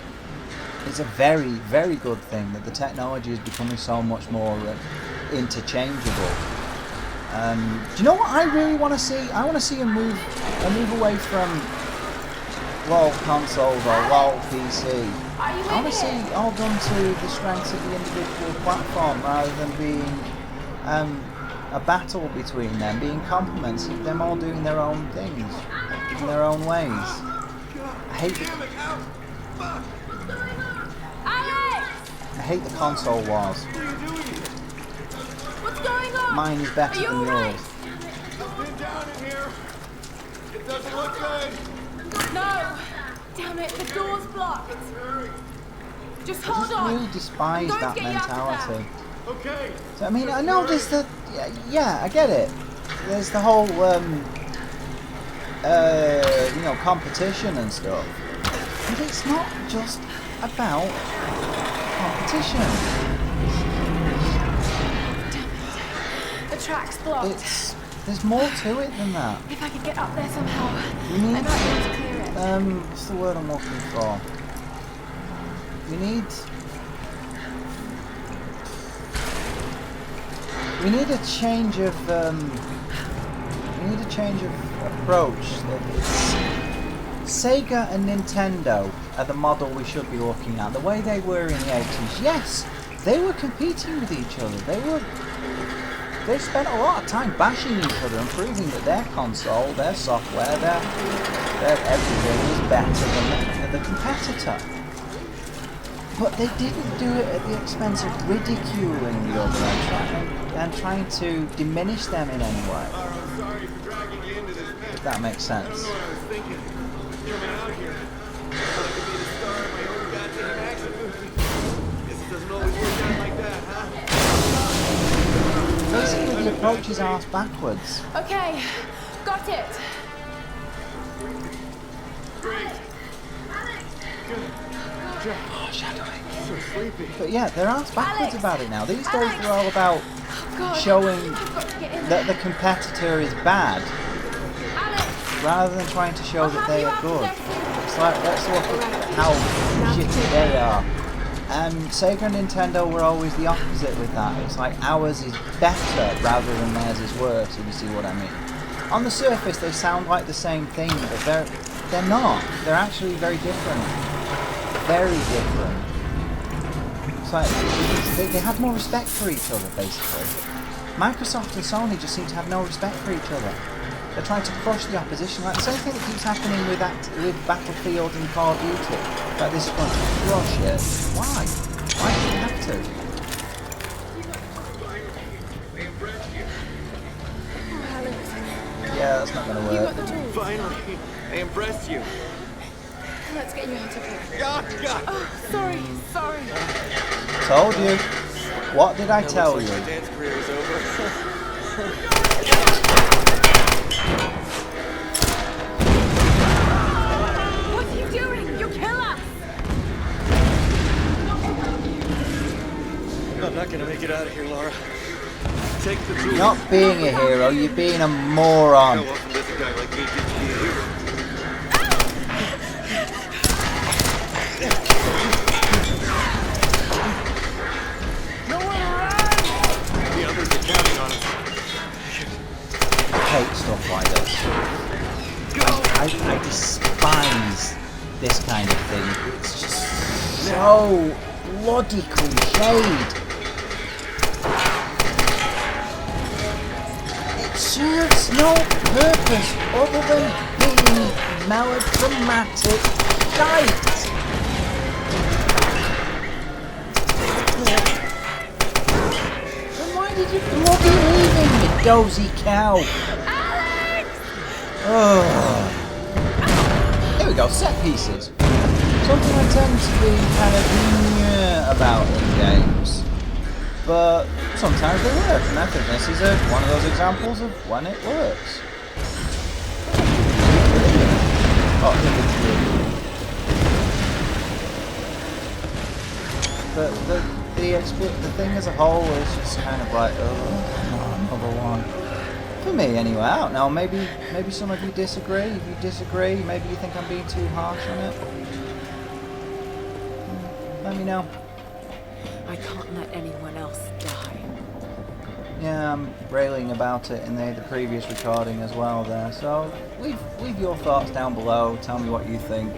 It's a very, very good thing that the technology is becoming so much more interchangeable. Do you know what I really want to see? I want to see a move away from LOL consoles or LOL PC. I want to see it all done to the strengths of the individual platform rather than being a battle between them, being complements, them all doing their own things in their own ways. I hate the console wars. What's going on? Mine is better than yours. Been down in here. It doesn't look good. No! Damn it, the door's blocked. Just hold I on. just really despise that mentality. Okay. So, I mean, I know there's the... Yeah, I get it. There's the whole, you know, competition and stuff. But it's not just about competition. The track's blocked. There's more to it than that. If I could get up there somehow, We need, I might be able to clear it. what's the word I'm looking for? We need a change of approach. Sega and Nintendo are the model we should be looking at. The way they were in the 80s, yes, they were competing with each other. they spent a lot of time bashing each other and proving that their console, their software, their everything was better than the competitor. But they didn't do it at the expense of ridiculing the other and trying to diminish them in any way. If that makes sense. Basically, the approach is arse backwards. Okay, got it. Oh, shadowing. But yeah, they're arse backwards about it now. These days they're all about showing that the competitor is bad, rather than trying to show that they are good. It's like, let's look at how shitty they are. Sega and Nintendo were always the opposite with that. It's like ours is better rather than theirs is worse, if you see what I mean. On the surface they sound like the same thing, but they're not. They're actually very different. Very different. It's like they have more respect for each other, basically. Microsoft and Sony just seem to have no respect for each other. They're trying to crush the opposition. Like the same thing that keeps happening with Battlefield and Call of Duty. Like this is going to crush it. Why? Why do you have to? Yeah, that's not going to work. You got the tools. Finally, I impressed you. Let's get you out of here. God. Oh, sorry. Told you. What did I tell you? My dance career is over. What are you doing? You kill us! I'm not gonna make it out of here, Laura. Take the tool. You're not being a hero, you're being a moron. How often does a guy like me get to be a hero? The others are counting on us. I hate stuff like this. I despise this kind of thing. It's just so bloody cliched. It serves no purpose other than being melodramatic shite. Then why did you bloody leave him, you dozy cow? Oh. Here we go, set pieces. Something I tend to be kind of about in games, but sometimes they work, and I think this is one of those examples of when it works. Oh, the thing as a whole is just kind of like, oh, another one. For me, anyway. I don't know. Maybe some of you disagree. If you disagree, maybe you think I'm being too harsh on it. Let me know. I can't let anyone else die. Yeah, I'm railing about it in the previous recording as well there. So leave your thoughts down below. Tell me what you think.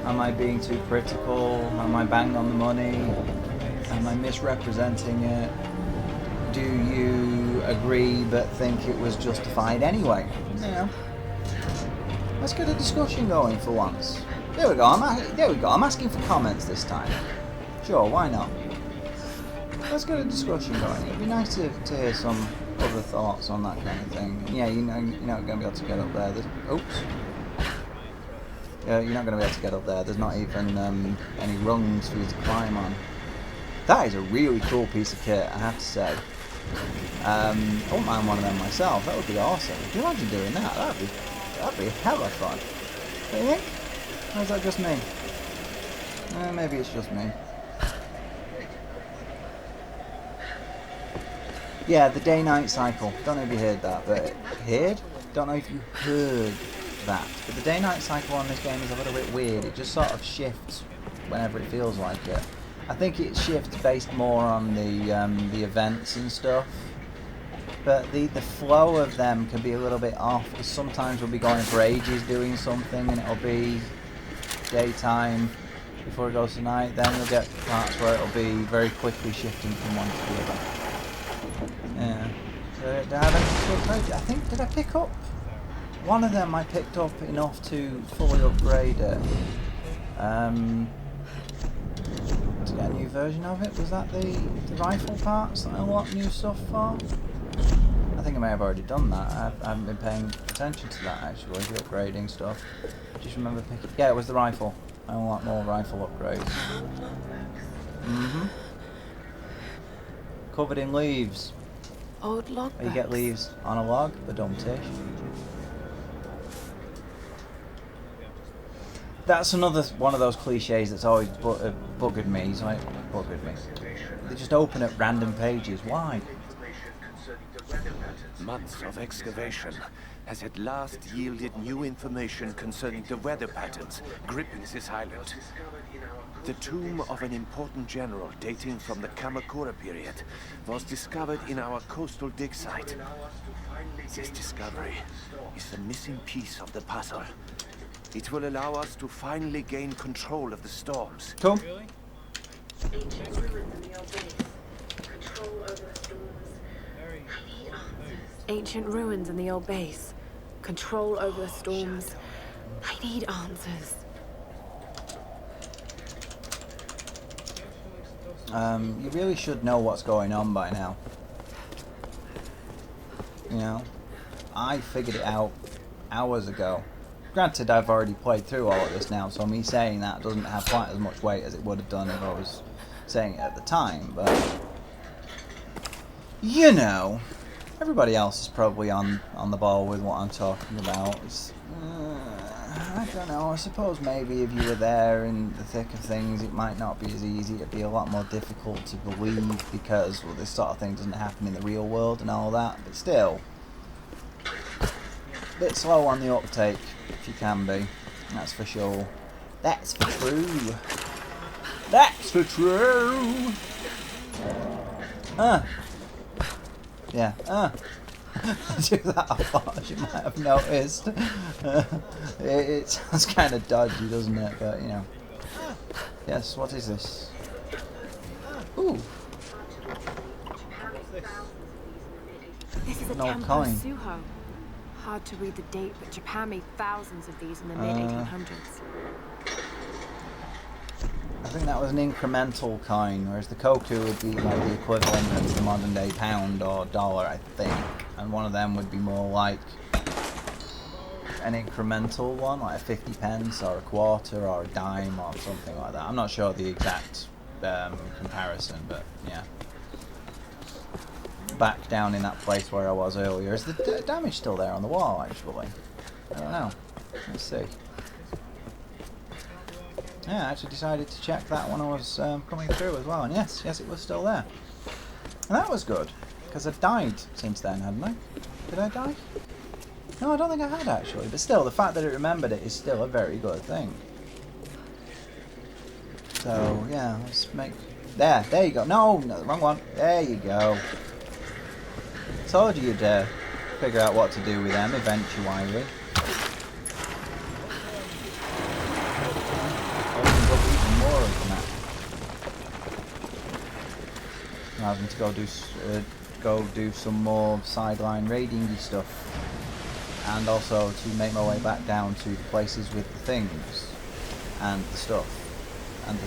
Am I being too critical? Am I bang on the money? Am I misrepresenting it? Do you agree but think it was justified anyway? You know, let's get a discussion going for once. There we go. I'm asking for comments this time. Sure, why not? Let's get a discussion going. It'd be nice to hear some other thoughts on that kind of thing. Yeah, you're not going to be able to get up there. Oops. Yeah, you're not going to be able to get up there. There's not even any rungs for you to climb on. That is a really cool piece of kit, I have to say. I wouldn't mind one of them myself. That would be awesome. Can you imagine doing that? That'd be hella fun. Don't you think? Or is that just me? Maybe it's just me. Yeah, the day-night cycle. Don't know if you heard that, but don't know if you heard that. But the day-night cycle on this game is a little bit weird. It just sort of shifts whenever it feels like it. I think it shifts based more on the events and stuff, but the flow of them can be a little bit off, because sometimes we'll be going for ages doing something and it'll be daytime before it goes to night. Then you'll get parts where it'll be very quickly shifting from one to the other. Yeah, Do I have anything to upgrade? I think, did I pick up? One of them I picked up enough to fully upgrade it. To get a new version of it. Was that the rifle parts that I unlocked new stuff for? I think I may have already done that. I haven't been paying attention to that actually, the upgrading stuff. Just remember picking... Yeah, it was the rifle. I unlocked more rifle upgrades. Covered in leaves. Old log You get leaves on a log, but don't tish. That's another one of those cliches that's always buggered me. It's like, buggered me. They just open at random pages. Why? Months of excavation has at last yielded new information concerning the weather patterns gripping this island. The tomb of an important general dating from the Kamakura period was discovered in our coastal dig site. This discovery is the missing piece of the puzzle. It will allow us to finally gain control of the storms. Cool. Ancient ruins in the old base. Control over the storms. I need answers. You really should know what's going on by now. You know, I figured it out hours ago. Granted, I've already played through all of this now, so me saying that doesn't have quite as much weight as it would have done if I was saying it at the time, but... You know, everybody else is probably on the ball with what I'm talking about. I don't know, I suppose maybe if you were there in the thick of things, it might not be as easy. It'd be a lot more difficult to believe because, well, this sort of thing doesn't happen in the real world and all that, but still. A bit slow on the uptake, if you can be. That's for sure. That's for true. That's for true. Yeah, do that a lot, as you might have noticed. It sounds kind of dodgy, doesn't it? But, you know. Yes, what is this? Ooh. This is a temple of Suho. Hard to read the date, but Japan made thousands of these in the mid-1800s. I think that was an incremental coin, whereas the koku would be like the equivalent of the modern day pound or dollar, I think. And one of them would be more like an incremental one, like a 50 pence or a quarter or a dime or something like that. I'm not sure the exact comparison, but yeah. Back down in that place where I was earlier. Is the damage still there on the wall, actually? I don't know. Let's see. Yeah, I actually decided to check that when I was coming through as well, and yes, it was still there. And that was good, because I've died since then, hadn't I? Did I die? No, I don't think I had, actually, but still, the fact that it remembered it is still a very good thing. So, yeah, let's make... There you go. No, wrong one. There you go. Told you you'd figure out what to do with them eventually. Having to go do some more sideline raiding-y stuff, and also to make my way back down to the places with the things and the stuff and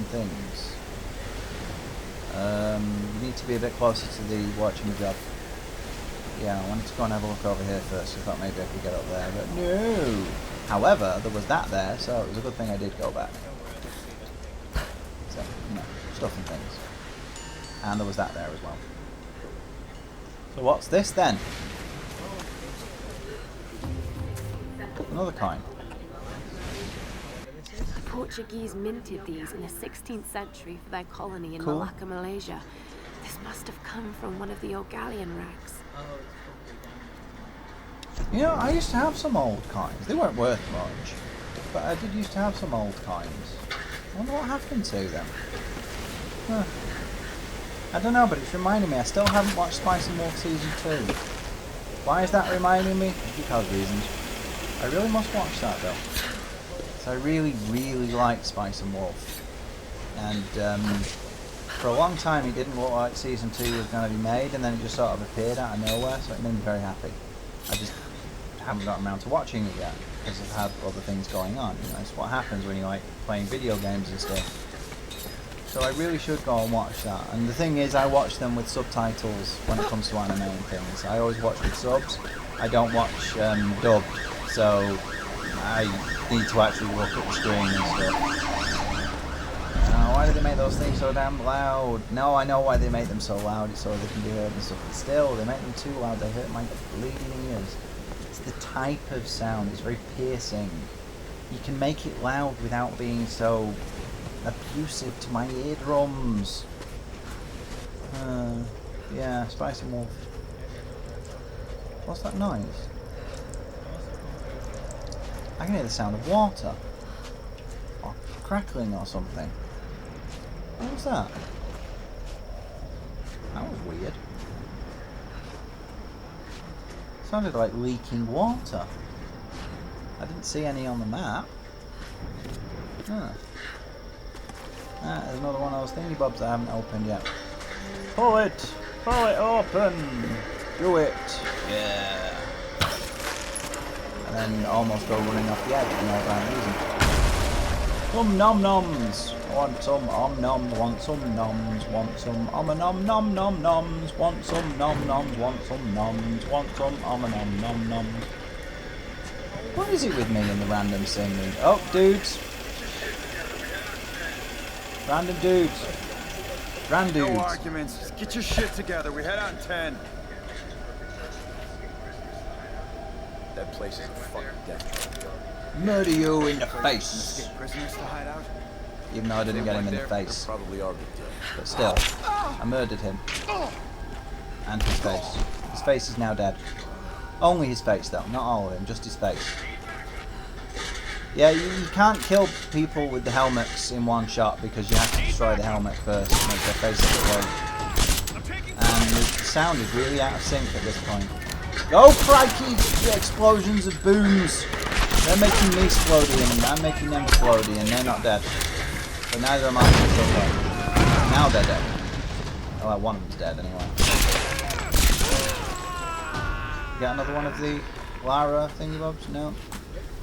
things. You need to be a bit closer to the watching job. Yeah, I wanted to go and have a look over here first. I thought maybe I could get up there, but no. However, there was that there, so it was a good thing I did go back. So, you know, stuff and things. And there was that there as well. So what's this then? Another coin. The Portuguese minted these in the 16th century for their colony in Cool. Malacca, Malaysia. This must have come from one of the old galleon wrecks. You know, I used to have some old coins. They weren't worth much, but I did used to have some old coins. I wonder what happened to them. Huh. I don't know, but it's reminding me. I still haven't watched Spice and Wolf Season 2. Why is that reminding me? Because reasons. I really must watch that though. So I really, really like Spice and Wolf. And For a long time, it didn't look like season 2 was going to be made, and then it just sort of appeared out of nowhere, so it made me very happy. I just haven't gotten around to watching it yet, because I've had other things going on. You know, it's what happens when you like playing video games and stuff. So I really should go and watch that. And the thing is, I watch them with subtitles when it comes to anime and things. I always watch with subs. I don't watch dubbed, so I need to actually look at the screen and stuff. Why do they make those things so damn loud? No, I know why they make them so loud. It's so they can be heard and stuff. But still, they make them too loud. They hurt my bleeding ears. It's the type of sound. It's very piercing. You can make it loud without being so abusive to my eardrums. Yeah, spicy wolf. What's that noise? I can hear the sound of water. Or crackling or something. What was that? That was weird. Sounded like leaking water. I didn't see any on the map. Huh. There's another one of those thingy bobs that I haven't opened yet. Pull it! Pull it open! Do it! Yeah! And then almost go running off the edge for no apparent reason. Some nom noms! Want some om noms, want some noms, want some om a nom nom nom noms, want some nom noms, want some noms, want some om a nom nom noms. What is it with me and the random singing? Oh, dudes! Random dudes. Random dudes. No arguments. Just get your shit together. We head out in 10. That place is a fucking death trap. Murder you in the face. Escape prisoners to hide out? Even though I didn't get him in the face. Probably already dead. But still, I murdered him. And his face. His face is now dead. Only his face though, not all of him, just his face. Yeah, you can't kill people with the helmets in one shot because you have to destroy the helmet first to make their faces explode. And the sound is really out of sync at this point. Oh crikey! The explosions of booms! They're making me explodey and I'm making them explodey and they're not dead. But neither am I still dead. Now they're dead. Oh, well, one of them's dead anyway. Get another one of the Lara thingy bobs? No.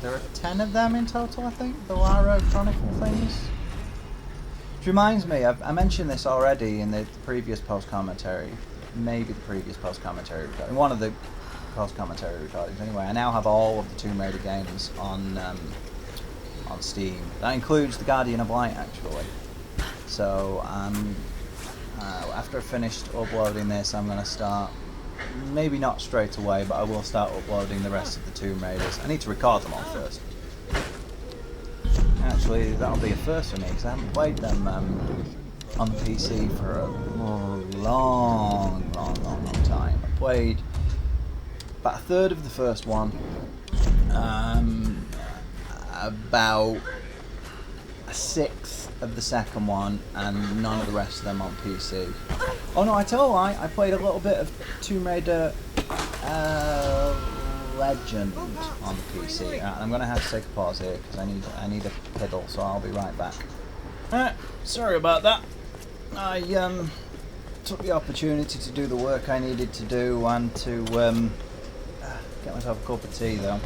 There are 10 of them in total, I think, the Lara Chronicle things. Which reminds me, I mentioned this already in the previous post-commentary. Maybe the previous post-commentary recording. One of the post-commentary recordings. Anyway, I now have all of the Tomb Raider games on Steam. That includes the Guardian of Light, actually. So, after I've finished uploading this, I'm going to start... Maybe not straight away, but I will start uploading the rest of the Tomb Raiders. I need to record them all first. Actually, that'll be a first for me, because I haven't played them on PC for a long time. I played about a third of the first one, about a sixth of the second one, and none of the rest of them on PC. Oh no, I tell a lie, I played a little bit of Tomb Raider Legend on the PC. I'm going to have to take a pause here because I need a piddle, so I'll be right back. Sorry about that. I took the opportunity to do the work I needed to do and to get myself a cup of tea though.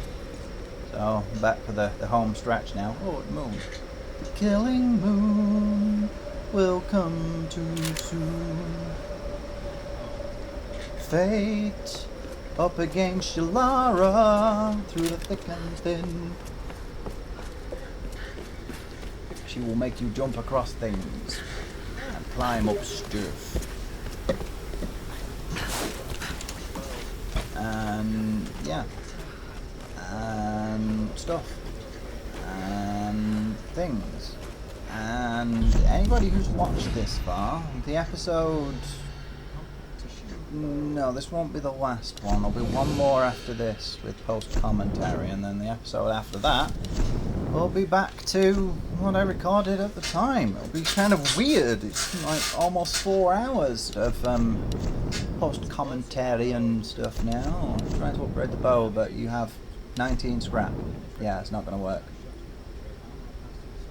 So I'm back for the home stretch now. Oh, the moon. The killing moon will come too soon. Fate up against your Lara through the thick and thin. She will make you jump across things and climb up stuff. And yeah. And stuff. And things. And anybody who's watched this far, the episode... No, this won't be the last one. There'll be one more after this with post-commentary, and then the episode after that will be back to what I recorded at the time. It'll be kind of weird. It's like almost 4 hours of post-commentary and stuff now. I'm trying to upgrade the bow, but you have 19 scrap. Yeah, it's not going to work.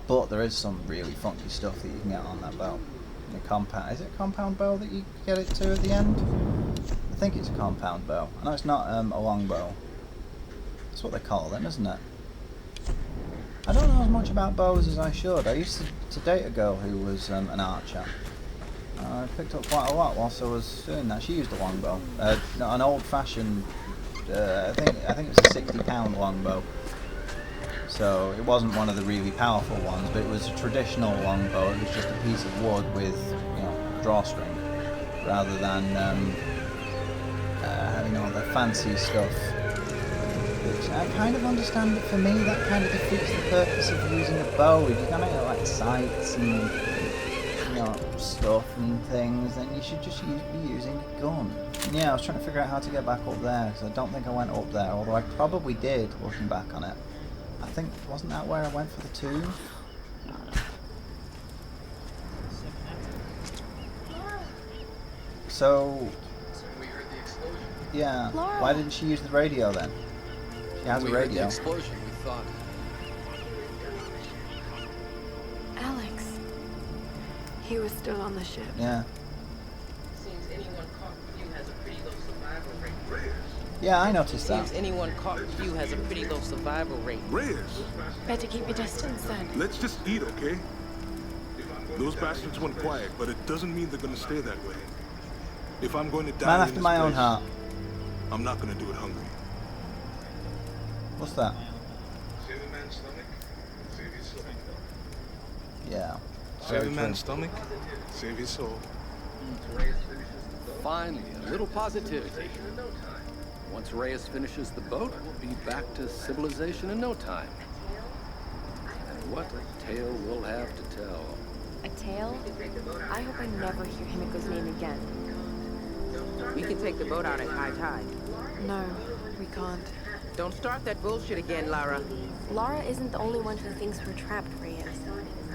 But there is some really funky stuff that you can get on that bow. The compound. Is it a compound bow that you get it to at the end? I think it's a compound bow. I know it's not a long bow. That's what they call them, isn't it? I don't know as much about bows as I should. I used to date a girl who was an archer. I picked up quite a lot whilst I was doing that. She used a longbow, an old-fashioned. I think it was a 60-pound longbow. So it wasn't one of the really powerful ones, but it was a traditional longbow. It was just a piece of wood with, drawstring, rather than having all the fancy stuff. Which I kind of understand, but for me that kind of defeats the purpose of using a bow. If you're gonna get like sights and stuff and things, then you should just be using a gun. And yeah, I was trying to figure out how to get back up there, because I don't think I went up there, although I probably did, looking back on it. I think, wasn't that where I went for the tomb? So, yeah, Laura. Why didn't she use the radio then? She has a We heard the radio. explosion, we thought. Alex. He was still on the ship. Yeah. Seems anyone caught with you has a pretty low survival rate. Yeah, I noticed that. Seems anyone caught with you has a pretty low survival rate. Reyes, Better keep your distance then. let's just eat, okay? Those bastards went quiet, but it doesn't mean they're gonna stay that way. If I'm going to die Man in after this my own place, heart. I'm not gonna do it hungry. What's that? Yeah. Save Very a true. man's stomach, save his soul. Finally, a little positivity. Once Reyes finishes the boat, we'll be back to civilization in no time. And what a tale we'll have to tell. A tale? I hope I never hear Himiko's name again. We can take the boat out at high tide. No, we can't. Don't start that bullshit again, Lara. Lara isn't the only one who thinks we're trapped, Reyes.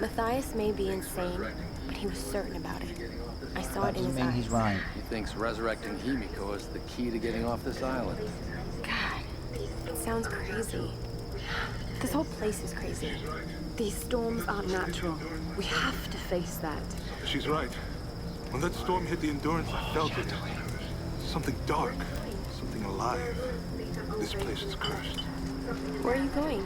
Matthias may be insane, but he was certain about it. I saw That it in doesn't his mean eyes. he's right. He thinks resurrecting Himiko is the key to getting off this island. God, it sounds crazy. This whole place is crazy. These storms aren't natural. We have to face that. She's right. When that storm hit the Endurance, I felt it. Something dark, something alive. This place is cursed. Where are you going?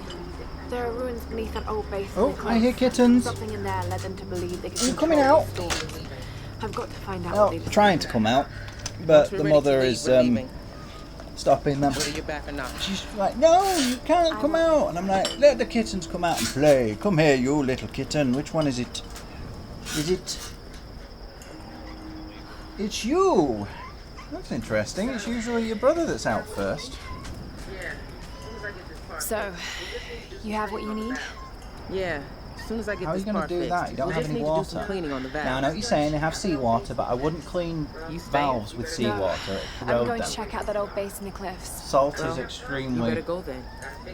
There are ruins beneath that old base. Oh, I hear kittens. Something in there led them to believe they could Are you control coming out? the storms. I've got to find out Oh, what they trying to come out, but the mother is stopping them. Whether you're back or not. She's like, no, you can't come out. And I'm like, let the kittens come out and play. Come here, you little kitten. Which one is it? Is it? It's you. That's interesting. It's usually your brother that's out first. So, you have what you need? Yeah. As soon as I get How are this you going part to do fixed, that? You don't we have just any need to do water. some cleaning on the valves. Now I know what you're saying. They have seawater, but I wouldn't clean valves with seawater. It I'm corrode going them. to check out that old base in the cliffs. Salt is Well, You extremely better go then.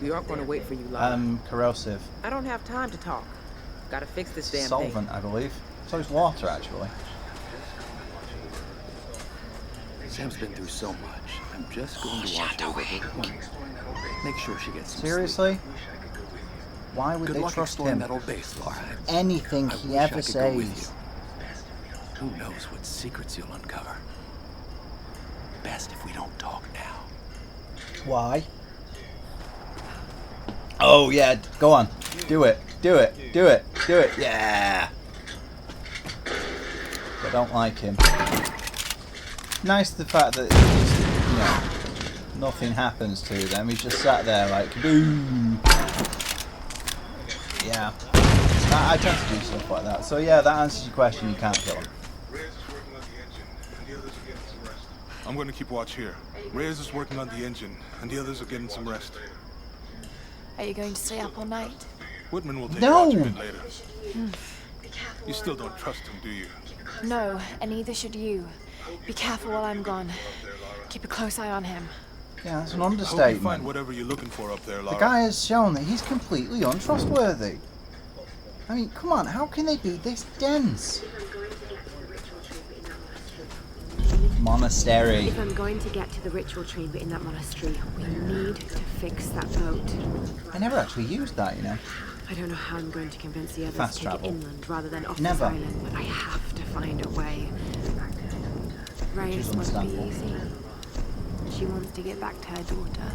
We aren't going to wait for you, Lara. corrosive. I don't have time to talk. Gotta fix this damn Solvent, I believe. So is water, actually. Sam's been through so much. I'm just going to watch over her. Make sure she gets some Seriously? Why would Good they luck trust exploring him? that old base, Laura. Anything I he wish I ever could go with says. you. Who knows what secrets you'll uncover? Best if we don't talk now. Why? Oh yeah, go on. Do it. Do it. Do it. Do it. Yeah. I don't like him. Nice the fact that nothing happens to them. He's just sat there like boom. Yeah. I tend to do stuff like that. So yeah, that answers your question. You can't kill him. I'm going to keep watch here. Reyes is working on the engine, and the others are getting some rest. Are you going to stay up all night? Whitman will take No. watch a bit later. You still don't trust him, do you? No, and neither should you. Be careful while I'm gone. Keep a close eye on him. Yeah, that's an I hope you understatement. find whatever you're looking for up there, The Lara. guy has shown that he's completely untrustworthy. I mean, come on, how can they be this dense? Monastery. If I'm going to get to the ritual chamber in that monastery, we need to fix that boat. I never actually used that, you know. I don't know how I'm going to convince the others Fast to take travel. it inland rather than off Never. this island, but I have to find a way. Reyes won't be easy. She wants to get back to her daughter,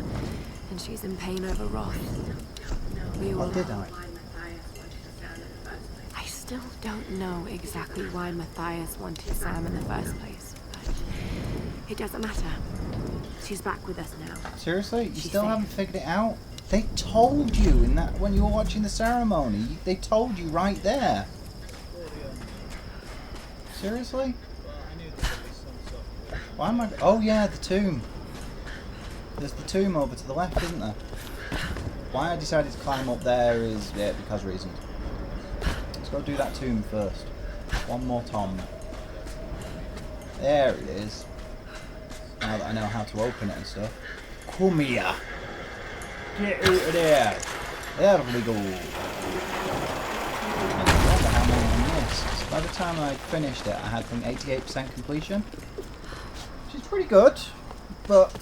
and she's in pain over Roth. We all did I? I still don't know exactly why Matthias wanted Sam in the first place, but it doesn't matter. She's back with us now. Seriously? You She's still safe. haven't figured it out? They told you in that when you were watching the ceremony. They told you right there. Seriously? Why am I? Oh yeah, the tomb. There's the tomb over to the left, isn't there? Why I decided to climb up there is because reasons. Let's go do that tomb first. One more time. There it is. Now that I know how to open it and stuff. Come here. Get out of there. There we go. I wonder how many I missed. So by the time I finished it, I had, I think, 88% completion. Which is pretty good. But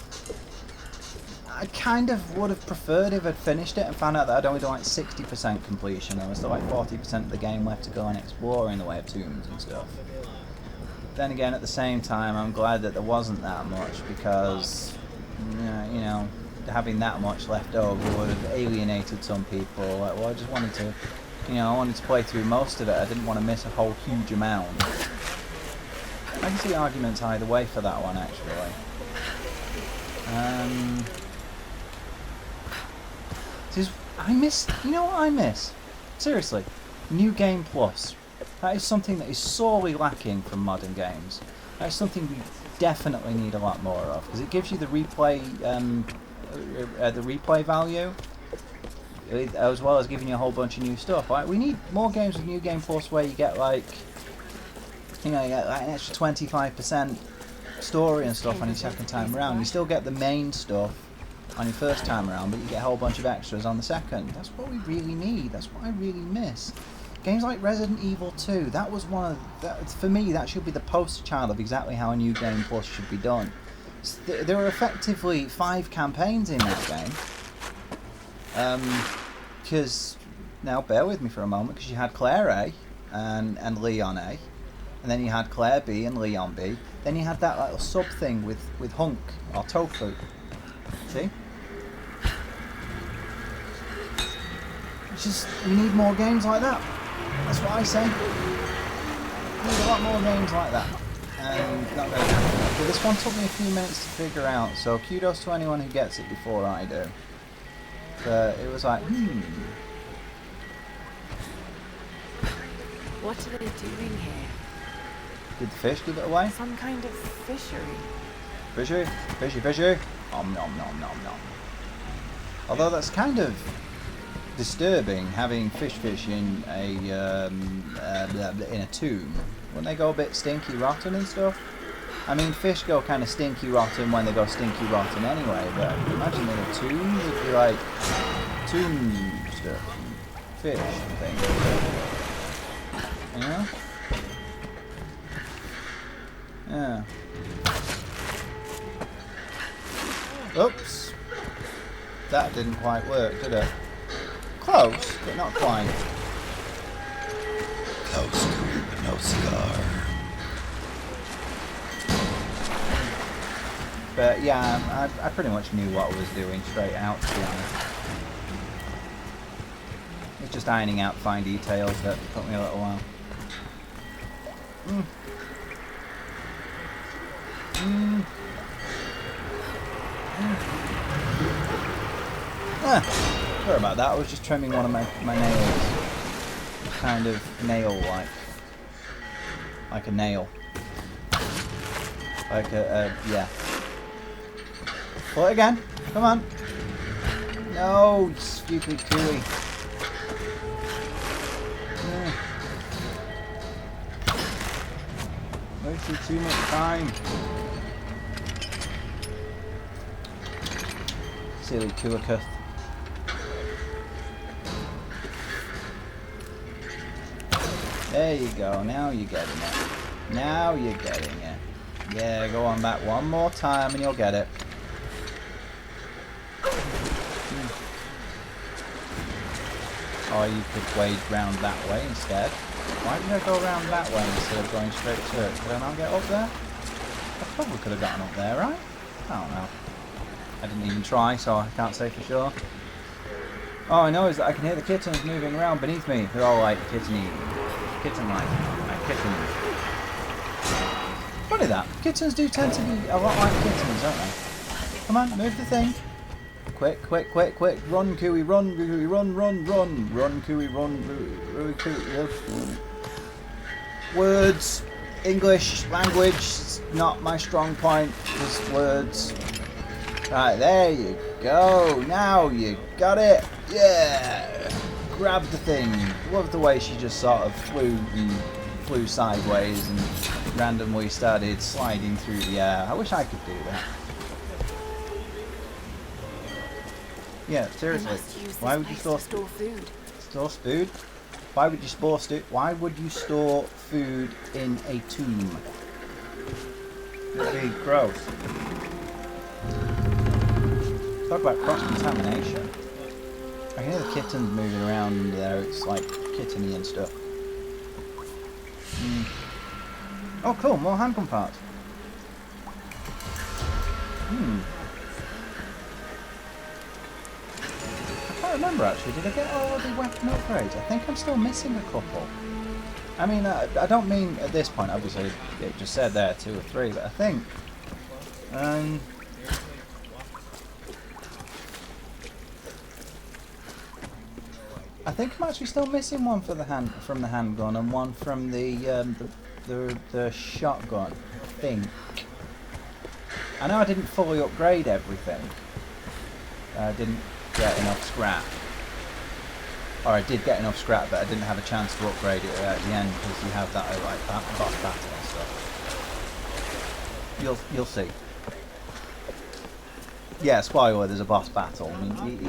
I kind of would have preferred if I'd finished it and found out that I'd only done like 60% completion. There was still like 40% of the game left to go and explore in the way of tombs and stuff. Then again, at the same time, I'm glad that there wasn't that much because, you know, having that much left over would have alienated some people. Like, well, I just wanted to, you know, I wanted to play through most of it. I didn't want to miss a whole huge amount. I can see arguments either way for that one, actually. I miss, you know what I miss? Seriously, New Game Plus. That is something that is sorely lacking from modern games. That is something we definitely need a lot more of because it gives you the replay value, as well as giving you a whole bunch of new stuff. Like, we need more games with New Game Plus where you get like, you know, you get like an extra 25% story and stuff on your second time around. You still get the main stuff on your first time around, but you get a whole bunch of extras on the second. That's what we really need. That's what I really miss. Games like Resident Evil 2, that was one of for me, that should be the poster child of exactly how a New Game Plus should be done. There were effectively 5 campaigns in that game. Because, now bear with me for a moment, because you had Claire A and Leon A, and then you had Claire B and Leon B, then you had that little sub thing with Hunk, or Tofu. See? It's just, we need more games like that. That's what I say. We need a lot more games like that. And not very happy. But this one took me a few minutes to figure out, so kudos to anyone who gets it before I do. But it was like, What are they doing here? Did the fish give it away? Some kind of fishery. Fishy? Fishy, fishy? Nom nom nom nom nom. Although that's kind of disturbing, having fish in a tomb. Wouldn't they go a bit stinky rotten and stuff? I mean, fish go kind of stinky rotten when they go stinky rotten anyway, but imagine in a tomb, it'd be like tomb stuff, fish and things. You know? Yeah. Oops. That didn't quite work, did it? Close, but not quite. Close, but no cigar. But yeah, I pretty much knew what I was doing straight out, to be honest. It's just ironing out fine details that took me a little while. Sorry about that, I was just trimming one of my nails. Kind of nail-like. Like a nail. Like yeah. Pull it again, come on. No, you stupid cooey. Wasted too much time. Silly Kuakath. There you go, now you're getting it. Now you're getting it. Yeah, go on back one more time and you'll get it. Or you could wade round that way instead. Why did I go around that way instead of going straight to it? Did I not get up there? I probably could have gotten up there, right? I don't know. I didn't even try, so I can't say for sure. All I know is that I can hear the kittens moving around beneath me. They're all like kitten-y. Kitten-like. Like kittens. Funny that. Kittens do tend to be a lot like kittens, don't they? Come on, move the thing. Quick, quick, quick, quick. Run, Cooey, run, Cooey, run, run, run. Run, Cooey, run, Cooey. Words. English language is not my strong point. Just words. Right, there you go. Now you got it. Yeah. Grab the thing. Love the way she just sort of flew sideways and randomly started sliding through the air. I wish I could do that. Yeah, seriously. Why would you store food? Store food? Why would you store food in a tomb? It'd be gross. Talk about cross-contamination. I can hear the kittens moving around there. It's like kitteny and stuff. Oh, cool. More handgun parts. I can't remember actually. Did I get all the weapon upgrades? I think I'm still missing a couple. I mean, I don't mean at this point. Obviously, it just said there 2 or 3, but I think. I think I'm actually still missing one for the handgun and one from the shotgun. I think. I know I didn't fully upgrade everything. I didn't get enough scrap. Or I did get enough scrap, but I didn't have a chance to upgrade it at the end because you have that like boss battle and stuff. You'll see. Yeah, spoiler. There's a boss battle. I mean,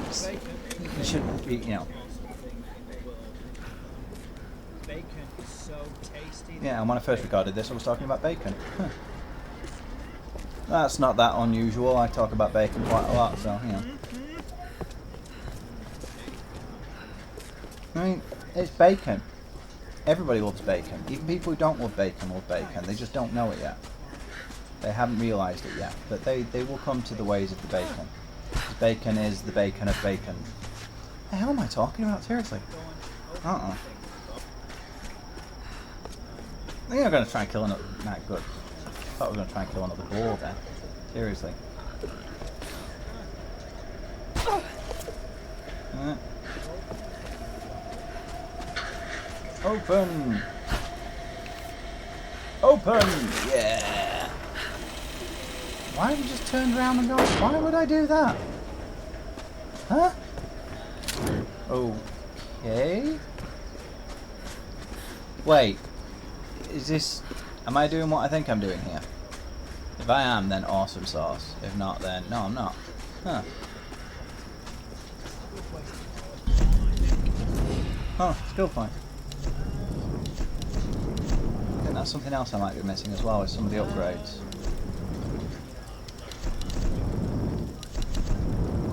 you shouldn't be, you know. Bacon is so tasty. Yeah, and when I first recorded this, I was talking about bacon. Huh. That's not that unusual. I talk about bacon quite a lot, so you know. I mean, it's bacon. Everybody loves bacon. Even people who don't love bacon. They just don't know it yet. They haven't realised it yet. But they will come to the ways of the bacon. Bacon is the bacon of bacon. What the hell am I talking about? Seriously. I think I'm going to try and kill another... Nah, good. I thought we were going to try and kill another boar then. Seriously. Open! Open! Yeah! Why have you just turned around and gone? Why would I do that? Huh? Okay. Wait. Is this... Am I doing what I think I'm doing here? If I am, then awesome sauce. If not, then... No, I'm not. Huh. Oh, skill point. I think that's something else I might be missing as well, is some of the upgrades.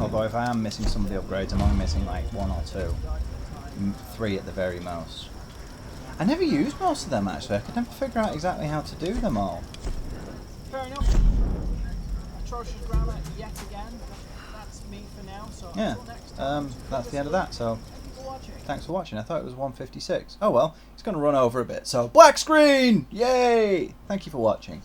Although if I am missing some of the upgrades, I'm only missing like 1 or 2. 3 at the very most. I never used most of them actually. I could never figure out exactly how to do them all. Fair enough. Atrocious grammar yet again. That's me for now. So yeah. Until next time, that's the end of that. So thanks for watching. I thought it was 1:56. Oh well, it's going to run over a bit. So black screen! Yay! Thank you for watching.